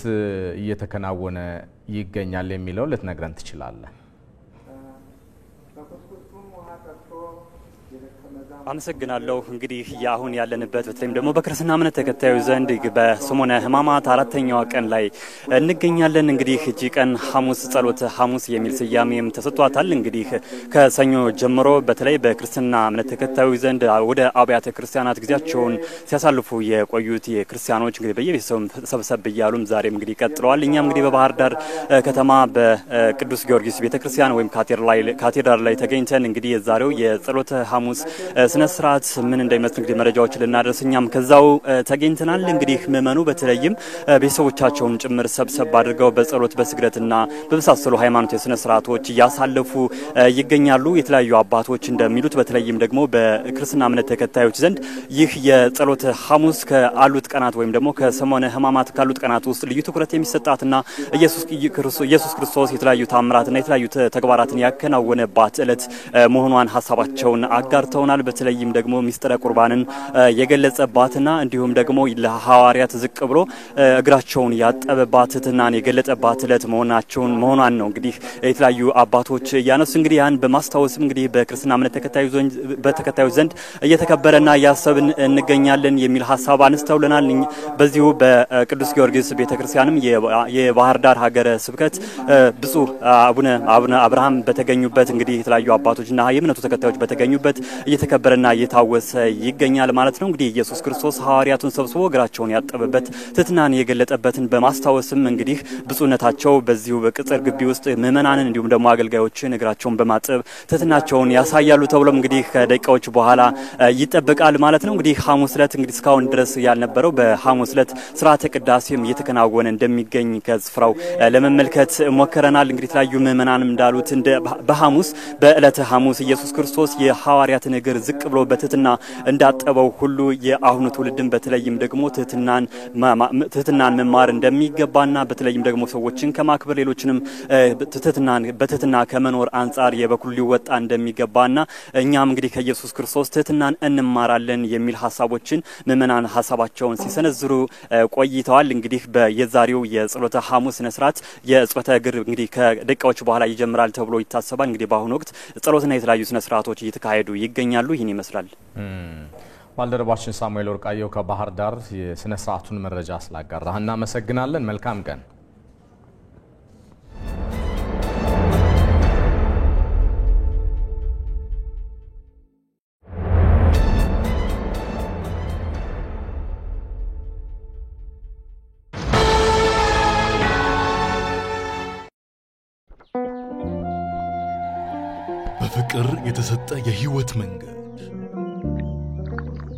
A: እየተከናወነ ይገኛል የሚለው ልትነግረን ትችላለህ?
J: አመሰግናለሁ። እንግዲህ ያሁን ያለንበት በተለይም ደግሞ በክርስትና እምነት ተከታዮች ዘንድ በሰሞነ ሕማማት አራተኛው ቀን ላይ እንገኛለን። እንግዲህ እጂ ቀን ሐሙስ ጸሎተ ሐሙስ የሚል ስያሜም ተሰጥቷታል። እንግዲህ ከሰኞ ጀምሮ በተለይ በክርስትና እምነት ተከታዮች ዘንድ ወደ አብያተ ክርስቲያናት ጊዜያቸውን ሲያሳልፉ የቆዩት የክርስቲያኖች እንግዲህ በየቤተሰቡ ሰብሰብ እያሉም ዛሬም እንግዲህ ቀጥለዋል። እኛም እንግዲህ በባህር ዳር ከተማ በቅዱስ ጊዮርጊስ ቤተክርስቲያን ወይም ካቴድራል ላይ ተገኝተን እንግዲህ የዛሬው የጸሎተ ሐሙስ ስነ ስርዓት ምን እንደሚመስል እንግዲህ መረጃዎችን ልናደርስ እኛም ከዛው ተገኝተናል። እንግዲህ ምእመኑ በተለይም ቤተሰቦቻቸውን ጭምር ሰብሰብ አድርገው በጸሎት በስግደትና በመሳሰሉ ሃይማኖታዊ ስነ ስርዓቶች እያሳለፉ ይገኛሉ። የተለያዩ አባቶች እንደሚሉት በተለይም ደግሞ በክርስትና እምነት ተከታዮች ዘንድ ይህ የጸሎተ ሐሙስ ከአሉት ቀናት ወይም ደግሞ ከሰሞነ ሕማማት ካሉት ቀናት ውስጥ ልዩ ትኩረት የሚሰጣትና ኢየሱስ ክርስቶስ የተለያዩ ታምራትና የተለያዩ ተግባራትን ያከናወነባት ዕለት መሆኗን ሐሳባቸውን አጋርተውናል። በተለይም ደግሞ ሚስጥረ ቁርባንን የገለጸባትና እንዲሁም ደግሞ ለሐዋርያት ዝቅ ብሎ እግራቸውን ያጠበባት ትህትናን የገለጸባት ዕለት መሆኗን ነው እንግዲህ የተለያዩ አባቶች ያነሱ። እንግዲህ ያን በማስታወስም እንግዲህ በክርስትና እምነት ተከታዮች ዘንድ እየተከበረና ያሰብን እንገኛለን የሚል ሐሳብ አንስተውልናል። በዚሁ በቅዱስ ጊዮርጊስ ቤተክርስቲያንም የባህር ዳር ሀገረ ስብከት ብፁዕ አቡነ አብርሃም በተገኙበት እንግዲህ የተለያዩ አባቶችና የእምነቱ ተከታዮች በተገኙበት እየተከበረና እየታወሰ ይገኛል ማለት ነው። እንግዲህ ኢየሱስ ክርስቶስ ሐዋርያቱን ሰብስቦ እግራቸውን ያጠበበት ትህትናን የገለጠበትን በማስታወስም እንግዲህ ብፁዕነታቸው በዚሁ በቅጽር ግቢ ውስጥ ምእመናንን እንዲሁም ደግሞ አገልጋዮችን እግራቸውን በማጠብ ትህትናቸውን ያሳያሉ ተብሎም እንግዲህ ከደቂቃዎች በኋላ ይጠበቃል ማለት ነው። እንግዲህ ሐሙስ ዕለት እንግዲህ እስካሁን ድረስ ያልነበረው በሐሙስ ዕለት ስርዓተ ቅዳሴም እየተከናወነ እንደሚገኝ ከስፍራው ለመመልከት ሞክረናል። እንግዲህ የተለያዩ ምእመናንም እንዳሉት በሐሙስ በዕለተ ሐሙስ ኢየሱስ ክርስቶስ የሐዋርያትን እግር ዝቅ ብሎ በትህትና እንዳጠበው ሁሉ የአሁኑ ትውልድም በተለይም ደግሞ ትህትናን መማር እንደሚገባና በተለይም ደግሞ ሰዎችን ከማክበር ሌሎችንም በትህትና ከመኖር አንጻር የበኩሉ ሊወጣ እንደሚገባና እኛም እንግዲህ ከኢየሱስ ክርስቶስ ትህትናን እንማራለን የሚል ሐሳቦችን ምእመናን ሐሳባቸውን ሲሰነዝሩ ቆይተዋል። እንግዲህ በየዛሬው የጸሎተ ሐሙስ ስነ ስርዓት የሕጽበተ እግር እንግዲህ ከደቂቃዎች በኋላ ይጀምራል ተብሎ ይታሰባል። እንግዲህ በአሁኑ ወቅት ጸሎትና የተለያዩ ስነ ስርዓቶች እየተካሄዱ ይገኛሉ። ይህን ይህን ይመስላል።
A: ባልደረባችን ሳሙኤል ወርቃየው ከባህር ዳር የስነ ስርዓቱን መረጃ ስላጋራህ እናመሰግናለን። መልካም ቀን።
K: በፍቅር የተሰጠ የህይወት መንገድ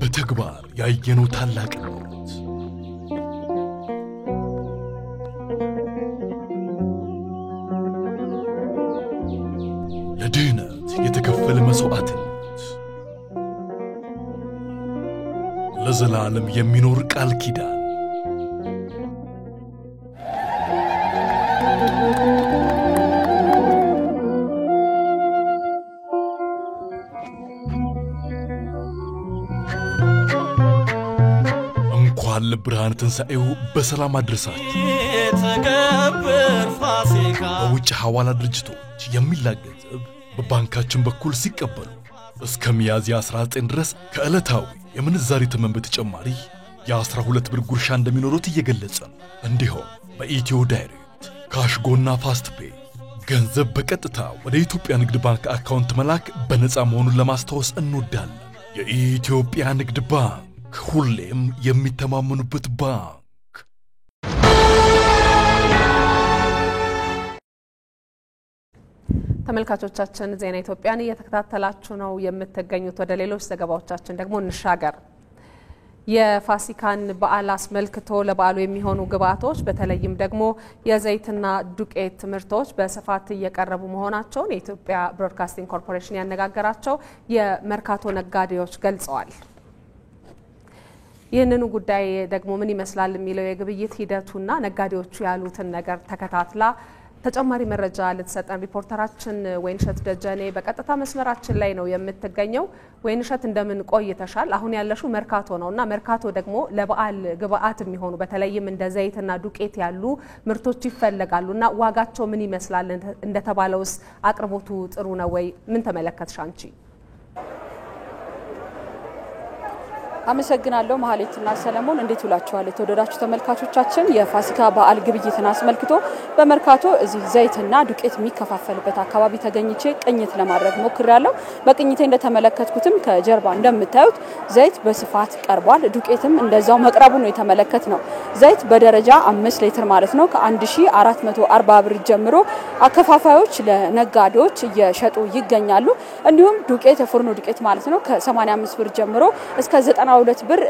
K: በተግባር ያየነው ታላቅነት ለድህነት የተከፈለ መስዋዕትነት ለዘላለም የሚኖር ቃል ኪዳን ለብርሃን ትንሣኤው በሰላም አድርሳችሁ
L: ተከብር ፋሲካ
K: በውጭ ሐዋላ ድርጅቶች የሚላክ ገንዘብ በባንካችን በኩል ሲቀበሉ እስከ ሚያዝያ 19 ድረስ ከዕለታዊ የምንዛሪ ተመን በተጨማሪ የ12 ብር ጉርሻ እንደሚኖሩት እየገለጸ እንዲሁም በኢትዮ ዳይሬክት ካሽጎና ፋስት ፔይ ገንዘብ በቀጥታ ወደ ኢትዮጵያ ንግድ ባንክ አካውንት መላክ በነፃ መሆኑን ለማስታወስ እንወዳለን። የኢትዮጵያ ንግድ ባንክ ሁሌም የሚተማመኑበት ባንክ።
B: ተመልካቾቻችን ዜና ኢትዮጵያን እየተከታተላችሁ ነው የምትገኙት። ወደ ሌሎች ዘገባዎቻችን ደግሞ እንሻገር። የፋሲካን በዓል አስመልክቶ ለበዓሉ የሚሆኑ ግብዓቶች በተለይም ደግሞ የዘይትና ዱቄት ምርቶች በስፋት እየቀረቡ መሆናቸውን የኢትዮጵያ ብሮድካስቲንግ ኮርፖሬሽን ያነጋገራቸው የመርካቶ ነጋዴዎች ገልጸዋል። ይህንኑ ጉዳይ ደግሞ ምን ይመስላል የሚለው የግብይት ሂደቱና ነጋዴዎቹ ያሉትን ነገር ተከታትላ ተጨማሪ መረጃ ልትሰጠን ሪፖርተራችን ወይንሸት ደጀኔ በቀጥታ መስመራችን ላይ ነው የምትገኘው። ወይንሸት እንደምን ቆይተሻል? አሁን ያለሹ መርካቶ ነውና መርካቶ ደግሞ ለበዓል ግብዓት የሚሆኑ በተለይም እንደ ዘይትና ዱቄት ያሉ ምርቶች ይፈልጋሉና ዋጋቸው ምን ይመስላል? እንደተባለውስ አቅርቦቱ ጥሩ ነው ወይ? ምን ተመለከትሽ አንቺ?
M: አመሰግናለሁ መሀሌትና ሰለሞን። እንዴት ውላችኋል የተወደዳችሁ ተመልካቾቻችን? የፋሲካ በዓል ግብይትን አስመልክቶ በመርካቶ እዚህ ዘይትና ዱቄት የሚከፋፈልበት አካባቢ ተገኝቼ ቅኝት ለማድረግ ሞክሬያለሁ። በቅኝቴ እንደተመለከትኩትም ከጀርባ እንደምታዩት ዘይት በስፋት ቀርቧል። ዱቄትም እንደዛው መቅረቡ ነው የተመለከትነው። ዘይት በደረጃ 5 ሊትር ማለት ነው ከ1440 ብር ጀምሮ አከፋፋዮች ለነጋዴዎች እየሸጡ ይገኛሉ። እንዲሁም ዱቄት የፉርኖ ዱቄት ማለት ነው ከ85 ብር ጀምሮ እስከ 92 ብር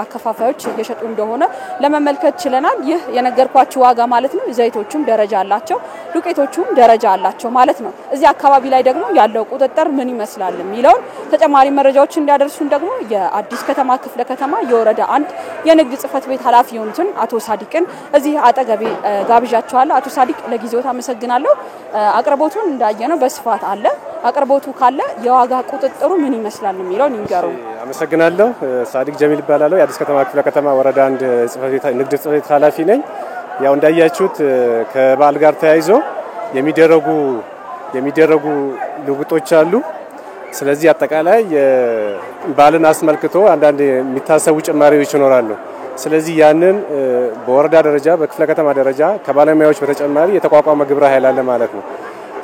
M: አከፋፋዮች እየሸጡ እንደሆነ ለመመልከት ችለናል። ይህ የነገርኳችሁ ዋጋ ማለት ነው። ዘይቶቹም ደረጃ አላቸው፣ ዱቄቶቹም ደረጃ አላቸው ማለት ነው። እዚህ አካባቢ ላይ ደግሞ ያለው ቁጥጥር ምን ይመስላል የሚለው ተጨማሪ መረጃዎች እንዲያደርሱን ደግሞ የአዲስ ከተማ ክፍለ ከተማ የወረዳ 1 የንግድ ጽሕፈት ቤት ኃላፊ የሆኑትን አቶ ሳዲቅን እዚህ አጠገቤ ጋብዣቸዋለሁ። አቶ ሳዲቅ ለጊዜው አመሰግናለሁ። አቅርቦቱን እንዳየነው በስፋት አለ። አቅርቦቱ ካለ የዋጋ ቁጥጥሩ ምን ይመስላል የሚለው ንገሩ።
N: አመሰግናለሁ። ሳዲቅ ጀሚል ይባላል። የአዲስ ከተማ ክፍለ ከተማ ወረዳ 1 ጽሕፈት ቤት ንግድ ጽሕፈት ቤት ኃላፊ ነኝ። ያው እንዳያችሁት ከበዓል ጋር ተያይዞ የሚደረጉ ልውጦች አሉ። ስለዚህ አጠቃላይ በዓልን አስመልክቶ አንዳንድ የሚታሰቡ ጭማሪዎች ይኖራሉ። ስለዚህ ያንን በወረዳ ደረጃ በክፍለ ከተማ ደረጃ ከባለሙያዎች በተጨማሪ የተቋቋመ ግብረ ኃይል አለ ማለት ነው።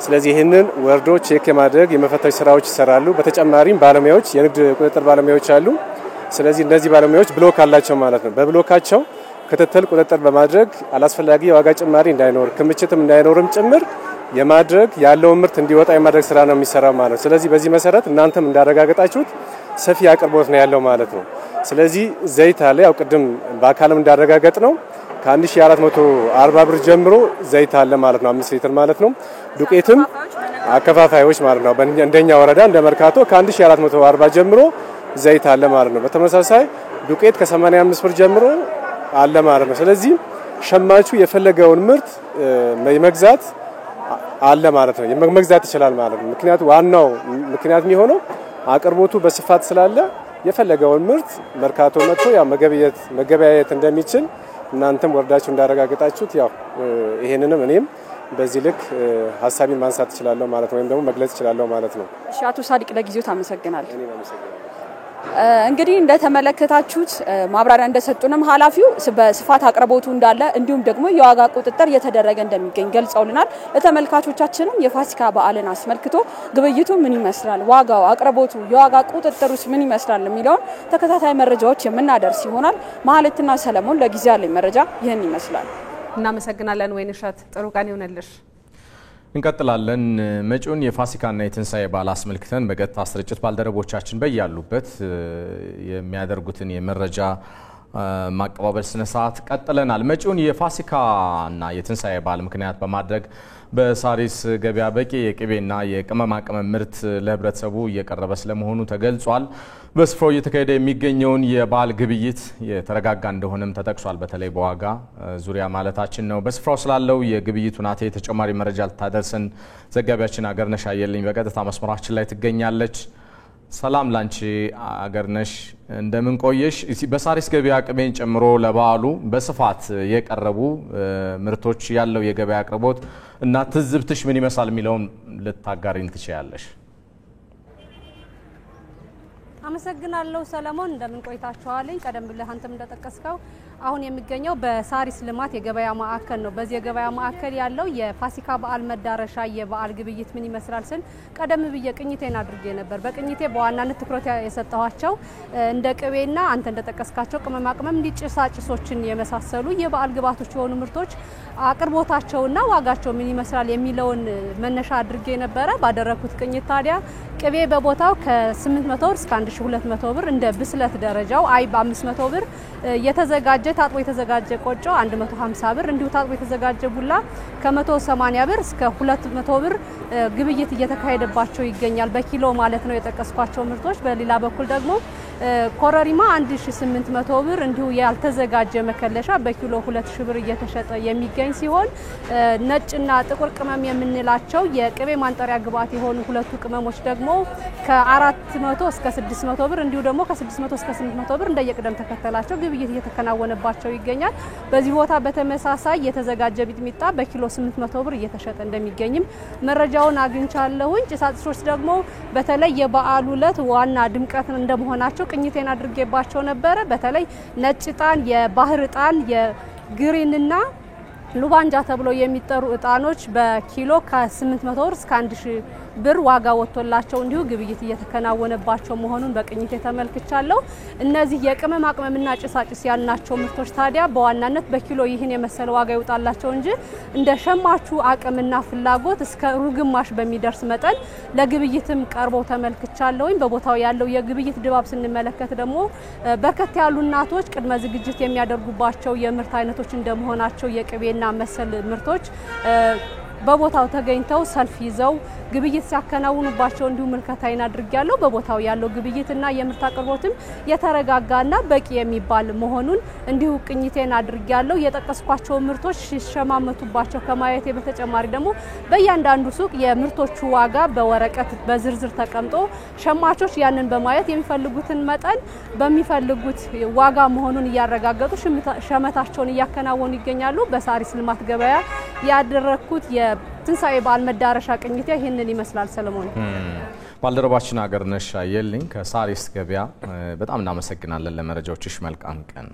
N: ስለዚህ ይህንን ወርዶ ቼክ የማድረግ የመፈተሽ ስራዎች ይሰራሉ። በተጨማሪም ባለሙያዎች የንግድ ቁጥጥር ባለሙያዎች አሉ። ስለዚህ እነዚህ ባለሙያዎች ብሎክ አላቸው ማለት ነው። በብሎካቸው ክትትል ቁጥጥር በማድረግ አላስፈላጊ የዋጋ ጭማሪ እንዳይኖር ክምችትም እንዳይኖርም ጭምር የማድረግ ያለው ምርት እንዲወጣ የማድረግ ስራ ነው የሚሰራው ማለት ነው። ስለዚህ በዚህ መሰረት እናንተም እንዳረጋገጣችሁት ሰፊ አቅርቦት ነው ያለው ማለት ነው። ስለዚህ ዘይት አለ። ያው ቅድም በአካልም እንዳረጋገጥ ነው ከ1440 ብር ጀምሮ ዘይት አለ ማለት ነው 5 ሊትር ማለት ነው። ዱቄትም አከፋፋዮች ማለት ነው እንደኛ ወረዳ እንደ መርካቶ ከ1440 ጀምሮ ዘይት አለ ማለት ነው። በተመሳሳይ ዱቄት ከ85 ብር ጀምሮ አለ ማለት ነው። ስለዚህ ሸማቹ የፈለገውን ምርት መግዛት አለ ማለት ነው። መግዛት ይችላል ማለት ነው። ምክንያቱ ዋናው ምክንያት የሚሆነው አቅርቦቱ በስፋት ስላለ የፈለገውን ምርት መርካቶ መጥቶ ያው መገበያየት እንደሚችል እናንተም ወርዳችሁ እንዳረጋግጣችሁት ያው ይሄንንም እኔም በዚህ ልክ ሐሳቢን ማንሳት ይችላል ማለት ነው፣ ወይም ደግሞ መግለጽ ይችላል ማለት ነው።
M: እሺ አቶ ሳዲቅ ለጊዜው ታመሰግናለሁ።
N: እኔ አመሰግናለሁ።
M: እንግዲህ እንደተመለከታችሁት ማብራሪያ እንደሰጡንም ኃላፊው በስፋት አቅርቦቱ እንዳለ እንዲሁም ደግሞ የዋጋ ቁጥጥር እየተደረገ እንደሚገኝ ገልጸውልናል። ለተመልካቾቻችንም የፋሲካ በዓልን አስመልክቶ ግብይቱ ምን ይመስላል፣ ዋጋው፣ አቅርቦቱ፣ የዋጋ ቁጥጥሩስ ምን ይመስላል የሚለውን ተከታታይ መረጃዎች የምናደርስ ይሆናል። ማህሌትና ሰለሞን ለጊዜ ያለኝ መረጃ ይህን ይመስላል።
B: እናመሰግናለን ወይንሸት፣ ጥሩ ቀን ይሁንልሽ።
A: እንቀጥላለን። መጪውን የፋሲካና የትንሳኤ በዓል አስመልክተን በቀጥታ ስርጭት ባልደረቦቻችን በያሉበት የሚያደርጉትን የመረጃ ማቀባበል ስነ ስርዓት ቀጥለናል። መጪውን የፋሲካና የትንሳኤ በዓል ምክንያት በማድረግ በሳሪስ ገበያ በቂ የቅቤና የቅመማ ቅመም ምርት ለህብረተሰቡ እየቀረበ ስለመሆኑ ተገልጿል። በስፍራው እየተካሄደ የሚገኘውን የበዓል ግብይት የተረጋጋ እንደሆነም ተጠቅሷል። በተለይ በዋጋ ዙሪያ ማለታችን ነው። በስፍራው ስላለው የግብይት ሁናቴ ተጨማሪ መረጃ ልታደርሰን ዘጋቢያችን አገርነሽ አየልኝ በቀጥታ መስመራችን ላይ ትገኛለች። ሰላም ላንቺ አገርነሽ፣ እንደምን ቆየሽ? በሳሪስ ገበያ ቅቤን ጨምሮ ለበዓሉ በስፋት የቀረቡ ምርቶች ያለው የገበያ አቅርቦት እና ትዝብትሽ ምን ይመስላል የሚለውን ልታጋሪን ትችያለሽ?
O: አመሰግናለሁ ሰለሞን፣ እንደምን ቆይታችኋል? ቀደም ብለህ አንተም እንደጠቀስከው አሁን የሚገኘው በሳሪስ ልማት የገበያ ማዕከል ነው። በዚህ የገበያ ማዕከል ያለው የፋሲካ በዓል መዳረሻ የበዓል ግብይት ምን ይመስላል ስል ቀደም ብዬ ቅኝቴን አድርጌ ነበር። በቅኝቴ በዋናነት ትኩረት የሰጠኋቸው እንደ ቅቤና አንተ እንደጠቀስካቸው ቅመማ ቅመም ጭሳጭሶችን የመሳሰሉ የበዓል ግብዓቶች የሆኑ ምርቶች አቅርቦታቸውና ዋጋቸው ምን ይመስላል የሚለውን መነሻ አድርጌ ነበረ። ባደረኩት ቅኝት ታዲያ ቅቤ በቦታው ከ800 ብር እስከ 1200 ብር እንደ ብስለት ደረጃው አይብ 500 ብር የተዘጋጀ ታጥቦ የተዘጋጀ ቆጮ 150 ብር እንዲሁ ታጥቦ የተዘጋጀ ቡላ ከ180 ብር እስከ 200 ብር ግብይት እየተካሄደባቸው ይገኛል። በኪሎ ማለት ነው የጠቀስኳቸው ምርቶች። በሌላ በኩል ደግሞ ኮረሪማ 1800 ብር እንዲሁ ያልተዘጋጀ መከለሻ በኪሎ 2000 ብር እየተሸጠ የሚገኝ ሲሆን ነጭና ጥቁር ቅመም የምንላቸው የቅቤ ማንጠሪያ ግብዓት የሆኑ ሁለቱ ቅመሞች ደግሞ ከ400 እስከ 600 ብር እንዲሁ ደግሞ ከ600 እስከ 800 ብር እንደየቅደም ተከተላቸው ግብይት እየተከናወነባቸው ይገኛል። በዚህ ቦታ በተመሳሳይ የተዘጋጀ ቢጥሚጣ በኪሎ 800 ብር እየተሸጠ እንደሚገኝም መረጃውን አግኝቻለሁኝ። ጭሳጭሶች ደግሞ በተለይ የበዓሉ ዕለት ዋና ድምቀት እንደመሆናቸው ቅኝቴን አድርጌባቸው ነበረ። በተለይ ነጭ ዕጣን፣ የባህር ዕጣን፣ የግሪንና ሉባንጃ ተብለው የሚጠሩ ዕጣኖች በኪሎ ከ800 ብር እስከ 1000 ብር ዋጋ ወጥቶላቸው እንዲሁ ግብይት እየተከናወነባቸው መሆኑን በቅኝት ተመልክቻለሁ። እነዚህ የቅመማ ቅመምና ጭሳጭስ ያልናቸው ምርቶች ታዲያ በዋናነት በኪሎ ይህን የመሰለ ዋጋ ይወጣላቸው እንጂ እንደ ሸማቹ አቅምና ፍላጎት እስከ ሩብ ግማሽ በሚደርስ መጠን ለግብይትም ቀርበው ተመልክቻለሁኝ። በቦታው ያለው የግብይት ድባብ ስንመለከት ደግሞ በርከት ያሉ እናቶች ቅድመ ዝግጅት የሚያደርጉባቸው የምርት አይነቶች እንደመሆናቸው የቅቤና መሰል ምርቶች በቦታው ተገኝተው ሰልፍ ይዘው ግብይት ሲያከናውኑባቸው እንዲሁ ምልከታይን አድርጌያለሁ። በቦታው ያለው ግብይትና የምርት አቅርቦትም የተረጋጋና በቂ የሚባል መሆኑን እንዲሁ ቅኝቴን አድርጌያለሁ። የጠቀስኳቸው ምርቶች ሲሸማመቱባቸው ከማየቴ በተጨማሪ ደግሞ በእያንዳንዱ ሱቅ የምርቶቹ ዋጋ በወረቀት በዝርዝር ተቀምጦ ሸማቾች ያንን በማየት የሚፈልጉትን መጠን በሚፈልጉት ዋጋ መሆኑን እያረጋገጡ ሸመታቸውን እያከናወኑ ይገኛሉ። በሳሪስ ልማት ገበያ ያደረኩት የትንሳኤ በዓል መዳረሻ ቅኝቴ ይህንን ይመስላል። ሰለሞን፣
A: ባልደረባችን አገርነሽ አየልኝ ከሳሪስ ገበያ በጣም እናመሰግናለን። ለመረጃዎችሽ መልካም ቀን።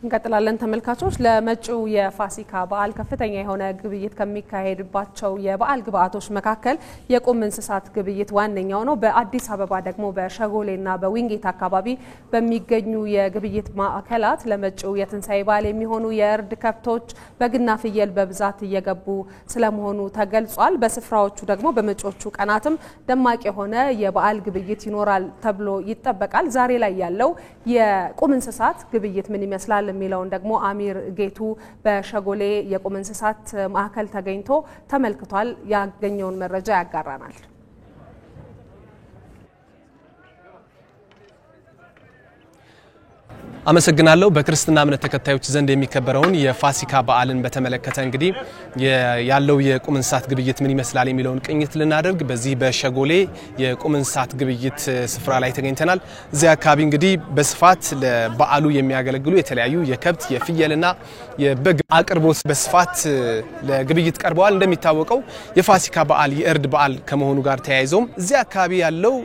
B: እንቀጥላለን ተመልካቾች። ለመጪው የፋሲካ በዓል ከፍተኛ የሆነ ግብይት ከሚካሄድባቸው የበዓል ግብዓቶች መካከል የቁም እንስሳት ግብይት ዋነኛው ነው። በአዲስ አበባ ደግሞ በሸጎሌና በዊንጌት አካባቢ በሚገኙ የግብይት ማዕከላት ለመጪው የትንሳኤ በዓል የሚሆኑ የእርድ ከብቶች፣ በግና ፍየል በብዛት እየገቡ ስለመሆኑ ተገልጿል። በስፍራዎቹ ደግሞ በመጪዎቹ ቀናትም ደማቅ የሆነ የበዓል ግብይት ይኖራል ተብሎ ይጠበቃል። ዛሬ ላይ ያለው የቁም እንስሳት ግብይት ምን ይመስላል የሚለውን ደግሞ አሚር ጌቱ በሸጎሌ የቁም እንስሳት ማዕከል ተገኝቶ ተመልክቷል። ያገኘውን መረጃ ያጋራናል።
P: አመሰግናለሁ። በክርስትና እምነት ተከታዮች ዘንድ የሚከበረውን የፋሲካ በዓልን በተመለከተ እንግዲህ ያለው የቁም እንስሳት ግብይት ምን ይመስላል የሚለውን ቅኝት ልናደርግ በዚህ በሸጎሌ የቁም እንስሳት ግብይት ስፍራ ላይ ተገኝተናል። እዚህ አካባቢ እንግዲህ በስፋት ለበዓሉ የሚያገለግሉ የተለያዩ የከብት የፍየልና የበግ አቅርቦት በስፋት ለግብይት ቀርበዋል። እንደሚታወቀው የፋሲካ በዓል የእርድ በዓል ከመሆኑ ጋር ተያይዞም እዚህ አካባቢ ያለው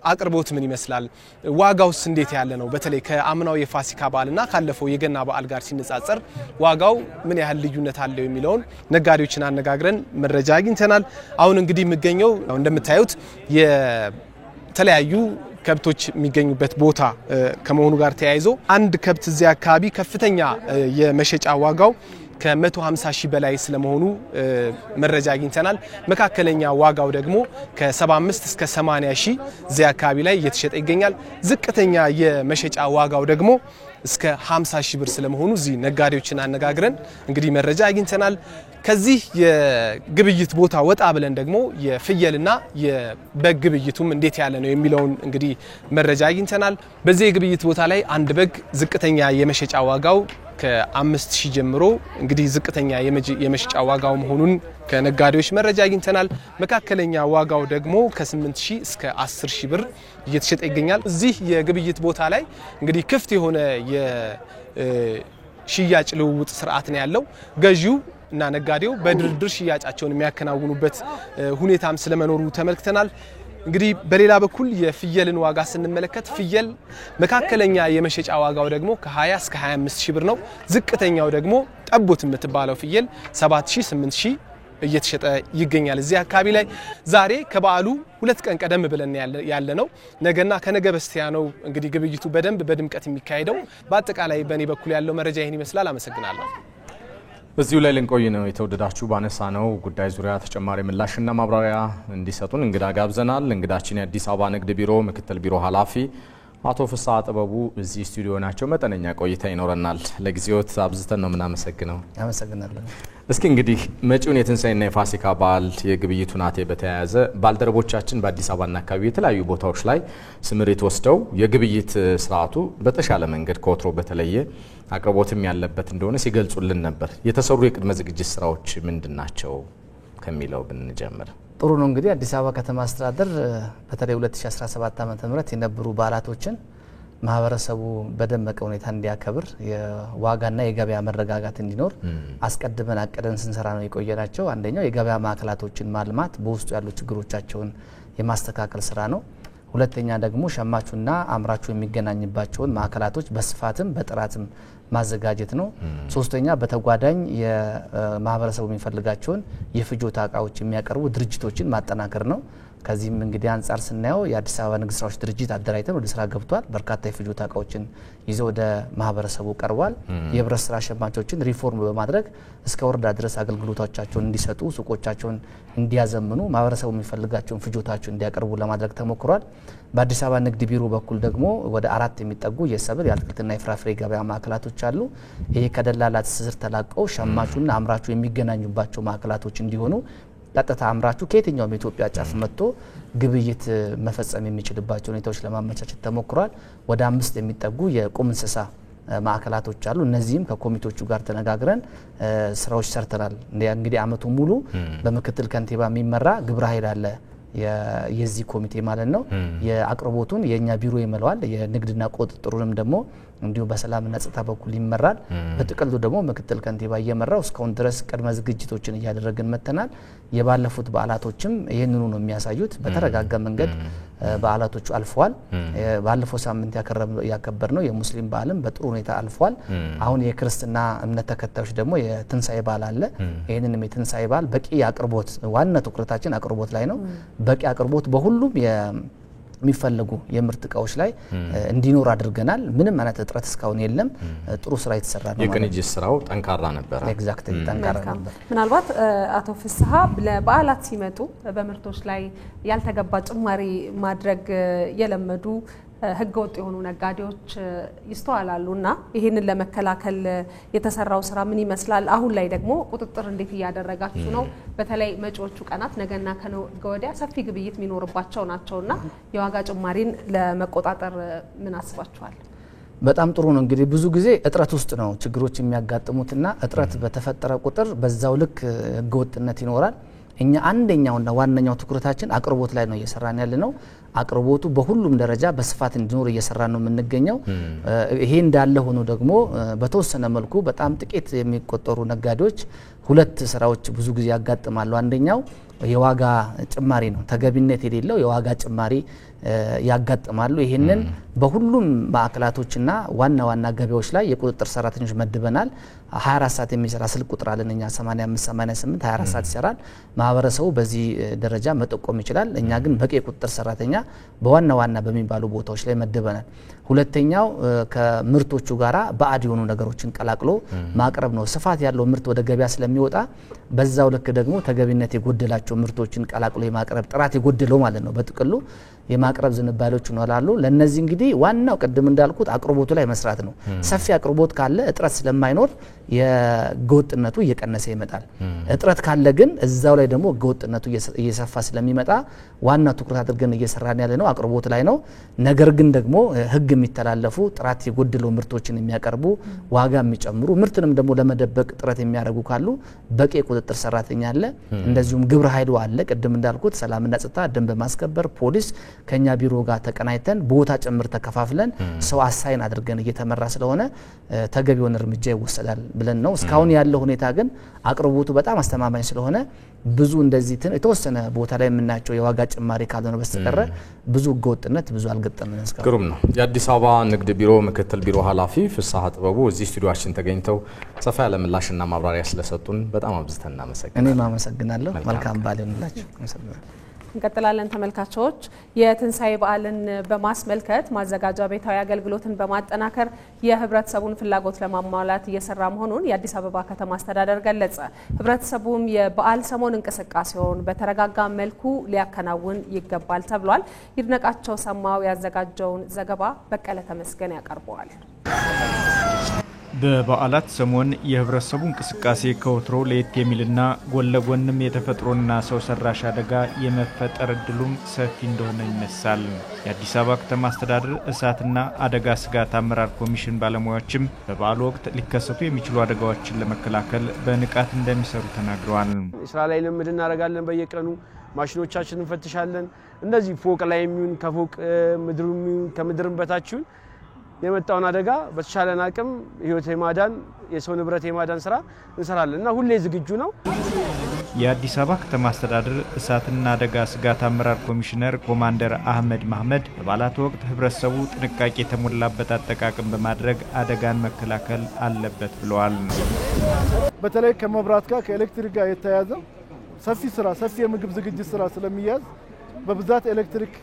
P: አቅርቦት ምን ይመስላል? ዋጋውስ እንዴት ያለ ነው? በተለይ ከአምናው የፋሲካ በዓልና ካለፈው የገና በዓል ጋር ሲነጻጸር ዋጋው ምን ያህል ልዩነት አለው የሚለውን ነጋዴዎችን አነጋግረን መረጃ አግኝተናል። አሁን እንግዲህ የሚገኘው እንደምታዩት የተለያዩ ከብቶች የሚገኙበት ቦታ ከመሆኑ ጋር ተያይዞ አንድ ከብት እዚያ አካባቢ ከፍተኛ የመሸጫ ዋጋው ከ150 ሺህ በላይ ስለመሆኑ መረጃ አግኝተናል። መካከለኛ ዋጋው ደግሞ ከ75 እስከ 80 ሺህ እዚያ አካባቢ ላይ እየተሸጠ ይገኛል። ዝቅተኛ የመሸጫ ዋጋው ደግሞ እስከ 50 ሺህ ብር ስለመሆኑ እዚህ ነጋዴዎችን አነጋግረን እንግዲህ መረጃ አግኝተናል። ከዚህ የግብይት ቦታ ወጣ ብለን ደግሞ የፍየልና የበግ ግብይቱም እንዴት ያለ ነው የሚለውን እንግዲህ መረጃ አግኝተናል። በዚህ የግብይት ቦታ ላይ አንድ በግ ዝቅተኛ የመሸጫ ዋጋው ከ5000 ጀምሮ እንግዲህ ዝቅተኛ የመሸጫ ዋጋው መሆኑን ከነጋዴዎች መረጃ አግኝተናል። መካከለኛ ዋጋው ደግሞ ከ8000 እስከ 10000 ብር እየተሸጠ ይገኛል። እዚህ የግብይት ቦታ ላይ እንግዲህ ክፍት የሆነ የሽያጭ ልውውጥ ስርዓት ነው ያለው። ገዢው እና ነጋዴው በድርድር ሽያጫቸውን የሚያከናውኑበት ሁኔታም ስለመኖሩ ተመልክተናል። እንግዲህ በሌላ በኩል የፍየልን ዋጋ ስንመለከት ፍየል መካከለኛ የመሸጫ ዋጋው ደግሞ ከ20 እስከ 25 ሺህ ብር ነው። ዝቅተኛው ደግሞ ጠቦት የምትባለው ፍየል 7000 8000 እየተሸጠ ይገኛል። እዚህ አካባቢ ላይ ዛሬ ከበዓሉ 2 ቀን ቀደም ብለን ያለ ነው። ነገና ከነገ በስቲያ ነው እንግዲህ ግብይቱ በደንብ በድምቀት የሚካሄደው። በአጠቃላይ በእኔ በኩል ያለው መረጃ ይህን ይመስላል። አመሰግናለሁ።
A: በዚሁ ላይ ልንቆይ ነው። የተወደዳችሁ ባነሳ ነው ጉዳይ ዙሪያ ተጨማሪ ምላሽና ማብራሪያ እንዲሰጡን እንግዳ ጋብዘናል። እንግዳችን የአዲስ አበባ ንግድ ቢሮ ምክትል ቢሮ ኃላፊ አቶ ፍስሐ ጥበቡ እዚህ ስቱዲዮ ናቸው። መጠነኛ ቆይታ ይኖረናል። ለጊዜዎት አብዝተን ነው የምናመሰግነው።
Q: አመሰግናለሁ።
A: እስኪ እንግዲህ መጪውን የትንሳኤና የፋሲካ በዓል የግብይቱ ናቴ በተያያዘ ባልደረቦቻችን በአዲስ አበባና አካባቢ የተለያዩ ቦታዎች ላይ ስምሪት ወስደው የግብይት ስርዓቱ በተሻለ መንገድ ከወትሮ በተለየ አቅርቦትም ያለበት እንደሆነ ሲገልጹልን ነበር። የተሰሩ የቅድመ ዝግጅት ስራዎች ምንድናቸው ከሚለው ብንጀምር
Q: ጥሩ ነው። እንግዲህ አዲስ አበባ ከተማ አስተዳደር በተለይ 2017 ዓ.ም የነበሩ በዓላቶችን ማህበረሰቡ በደመቀ ሁኔታ እንዲያከብር የዋጋና የገበያ መረጋጋት እንዲኖር አስቀድመን አቀደን ስንሰራ ነው የቆየናቸው። አንደኛው የገበያ ማዕከላቶችን ማልማት በውስጡ ያሉ ችግሮቻቸውን የማስተካከል ስራ ነው። ሁለተኛ ደግሞ ሸማቹና አምራቹ የሚገናኝባቸውን ማዕከላቶች በስፋትም በጥራትም ማዘጋጀት ነው። ሶስተኛ በተጓዳኝ የማህበረሰቡ የሚፈልጋቸውን የፍጆታ እቃዎች የሚያቀርቡ ድርጅቶችን ማጠናከር ነው። ከዚህም እንግዲህ አንጻር ስናየው የአዲስ አበባ ንግድ ስራዎች ድርጅት አደራጅተን ወደ ስራ ገብቷል። በርካታ የፍጆታ እቃዎችን ይዘው ወደ ማህበረሰቡ ቀርቧል። የህብረት ስራ ሸማቾችን ሪፎርም በማድረግ እስከ ወረዳ ድረስ አገልግሎቶቻቸውን እንዲሰጡ፣ ሱቆቻቸውን እንዲያዘምኑ፣ ማህበረሰቡ የሚፈልጋቸውን ፍጆታቸውን እንዲያቀርቡ ለማድረግ ተሞክሯል። በአዲስ አበባ ንግድ ቢሮ በኩል ደግሞ ወደ 4 የሚጠጉ የሰብል የአትክልትና የፍራፍሬ ገበያ ማዕከላቶች አሉ። ይሄ ከደላላ ትስስር ተላቀው ሸማቹና አምራቹ የሚገናኙባቸው ማዕከላቶች እንዲሆኑ ቀጥታ አምራቹ ከየትኛውም የኢትዮጵያ ጫፍ መጥቶ ግብይት መፈጸም የሚችልባቸው ሁኔታዎች ለማመቻቸት ተሞክሯል። ወደ 5 የሚጠጉ የቁም እንስሳ ማዕከላቶች አሉ። እነዚህም ከኮሚቴዎቹ ጋር ተነጋግረን ስራዎች ሰርተናል። እንግዲህ አመቱ ሙሉ በምክትል ከንቲባ የሚመራ ግብረ ኃይል አለ። የዚህ ኮሚቴ ማለት ነው። የአቅርቦቱን የኛ ቢሮ ይመለዋል። የንግድና ቁጥጥሩንም ደግሞ እንዲሁ በሰላምና ጸጥታ በኩል ይመራል። በጥቅሉ ደግሞ ምክትል ከንቲባ እየመራው እስካሁን ድረስ ቅድመ ዝግጅቶችን እያደረግን መተናል። የባለፉት በዓላቶችም ይህንኑ ነው የሚያሳዩት። በተረጋጋ መንገድ በዓላቶቹ አልፈዋል። ባለፈው ሳምንት ያከበርነው የሙስሊም በዓልም በጥሩ ሁኔታ አልፏል። አሁን የክርስትና እምነት ተከታዮች ደግሞ የትንሳኤ በዓል አለ። ይህንንም የትንሳኤ በዓል በቂ አቅርቦት፣ ዋና ትኩረታችን አቅርቦት ላይ ነው። በቂ አቅርቦት በሁሉም የሚፈልጉ የምርት እቃዎች ላይ እንዲኖር አድርገናል። ምንም አይነት እጥረት እስካሁን የለም። ጥሩ ስራ የተሰራ ነው።
A: የቅንጅት ስራው ጠንካራ ነበር።
Q: ኤግዛክትሊ ጠንካራ ነበር።
B: ምናልባት አቶ ፍስሐ ለበዓላት ሲመጡ በምርቶች ላይ ያልተገባ ጭማሪ ማድረግ የለመዱ ህገወጥ የሆኑ ነጋዴዎች ይስተዋላሉ እና ይህንን ለመከላከል የተሰራው ስራ ምን ይመስላል? አሁን ላይ ደግሞ ቁጥጥር እንዴት እያደረጋችሁ ነው? በተለይ መጪዎቹ ቀናት ነገና ከነገ ወዲያ ሰፊ ግብይት የሚኖርባቸው ናቸውና የዋጋ ጭማሪን ለመቆጣጠር ምን አስባችኋል?
Q: በጣም ጥሩ ነው። እንግዲህ ብዙ ጊዜ እጥረት ውስጥ ነው ችግሮች የሚያጋጥሙትና እጥረት በተፈጠረ ቁጥር በዛው ልክ ህገወጥነት ይኖራል። እኛ አንደኛውና ዋነኛው ትኩረታችን አቅርቦት ላይ ነው እየሰራን ያለነው። አቅርቦቱ በሁሉም ደረጃ በስፋት እንዲኖር እየሰራን ነው የምንገኘው። ይሄ እንዳለ ሆኖ ደግሞ በተወሰነ መልኩ በጣም ጥቂት የሚቆጠሩ ነጋዴዎች ሁለት ስራዎች ብዙ ጊዜ ያጋጥማሉ። አንደኛው የዋጋ ጭማሪ ነው። ተገቢነት የሌለው የዋጋ ጭማሪ ያጋጥማሉ። ይሄንን በሁሉም ማዕከላቶችና ዋና ገበያዎች ላይ የቁጥጥር ሰራተኞች መድበናል። 24 ሰዓት የሚሰራ ስልክ ቁጥር አለን እኛ 85 88 24 ሰዓት ይሰራል። ማህበረሰቡ በዚህ ደረጃ መጠቆም ይችላል። እኛ ግን በቂ የቁጥጥር ሰራተኛ በዋና በሚባሉ ቦታዎች ላይ መድበናል። ሁለተኛው ከምርቶቹ ጋራ ባዕድ የሆኑ ነገሮችን ቀላቅሎ ማቅረብ ነው። ስፋት ያለው ምርት ወደ ገበያ ስለሚወጣ በዛው ልክ ደግሞ ተገቢነት የጎደላቸው ምርቶችን ቀላቅሎ የማቅረብ ጥራት የጎደለው ማለት ነው በጥቅሉ የማቅረብ ዝንባሌዎች ይኖራሉ። ለነዚህ እንግዲህ ዋናው ቅድም እንዳልኩት አቅርቦቱ ላይ መስራት ነው። ሰፊ አቅርቦት ካለ እጥረት ስለማይኖር የገወጥነቱ እየቀነሰ ይመጣል። እጥረት ካለ ግን እዛው ላይ ደግሞ ገወጥነቱ እየሰፋ ስለሚመጣ ዋና ትኩረት አድርገን እየሰራን ያለ ነው አቅርቦት ላይ ነው። ነገር ግን ደግሞ ህግ የሚተላለፉ ጥራት የጎደለው ምርቶችን የሚያቀርቡ ዋጋ የሚጨምሩ ምርትንም ደግሞ ለመደበቅ ጥረት የሚያደርጉ ካሉ በቂ ቁጥጥር ሰራተኛ አለ። እንደዚሁም ግብረ ኃይሉ አለ። ቅድም እንዳልኩት ሰላምና ጸጥታ ደንብ ማስከበር ፖሊስ ከኛ ቢሮ ጋር ተቀናይተን ቦታ ጭምር ተከፋፍለን ሰው አሳይን አድርገን እየተመራ ስለሆነ ተገቢውን እርምጃ ይወሰዳል ብለን ነው። እስካሁን ያለው ሁኔታ ግን አቅርቦቱ በጣም አስተማማኝ ስለሆነ ብዙ እንደዚህ የተወሰነ ቦታ ላይ የምናቸው የዋጋ ጭማሪ ካልሆነ በስተቀር ብዙ ገወጥነት ብዙ አልገጠመንም እስካሁን።
A: ግሩም ነው። የአዲስ አበባ ንግድ ቢሮ ምክትል ቢሮ ኃላፊ ፍስሐ ጥበቡ እዚህ ስቱዲዮአችን ተገኝተው ሰፋ ያለ ምላሽና ማብራሪያ ስለሰጡን በጣም አብዝተን እናመሰግናለን።
Q: እኔም አመሰግናለሁ። መልካም በዓል ይሁንላችሁ።
B: እንቀጥላለን ተመልካቾች። የትንሳኤ በዓልን በማስመልከት ማዘጋጃ ቤታዊ አገልግሎትን በማጠናከር የህብረተሰቡን ፍላጎት ለማሟላት እየሰራ መሆኑን የአዲስ አበባ ከተማ አስተዳደር ገለጸ። ህብረተሰቡም የበዓል ሰሞን እንቅስቃሴውን በተረጋጋ መልኩ ሊያከናውን ይገባል ተብሏል። ይድነቃቸው ሰማው ያዘጋጀውን ዘገባ በቀለ ተመስገን ያቀርበዋል።
R: በበዓላት ሰሞን የህብረተሰቡ እንቅስቃሴ ከወትሮ ለየት የሚልና ጎን ለጎንም የተፈጥሮና ሰው ሰራሽ አደጋ የመፈጠር እድሉም ሰፊ እንደሆነ ይነሳል። የአዲስ አበባ ከተማ አስተዳደር እሳትና አደጋ ስጋት አመራር ኮሚሽን ባለሙያዎችም በበዓሉ ወቅት ሊከሰቱ የሚችሉ አደጋዎችን ለመከላከል በንቃት እንደሚሰሩ ተናግረዋል።
S: ስራ ላይ ልምድ እናደርጋለን። በየቀኑ ማሽኖቻችንን እንፈትሻለን። እንደዚህ ፎቅ ላይ የሚሆን ከፎቅ ከምድርም በታችሁን የመጣውን አደጋ በተሻለን አቅም ህይወት የማዳን የሰው ንብረት የማዳን ስራ እንሰራለን እና ሁሌ ዝግጁ ነው።
R: የአዲስ አበባ ከተማ አስተዳደር እሳትና አደጋ ስጋት አመራር ኮሚሽነር ኮማንደር አህመድ መሐመድ በበዓላት ወቅት ህብረተሰቡ ጥንቃቄ የተሞላበት አጠቃቀም በማድረግ አደጋን መከላከል አለበት ብለዋል።
T: በተለይ ከመብራት ጋር ከኤሌክትሪክ ጋር የተያያዘ ሰፊ የምግብ ዝግጅት ስራ ስለሚያዝ በብዛት ኤሌክትሪክ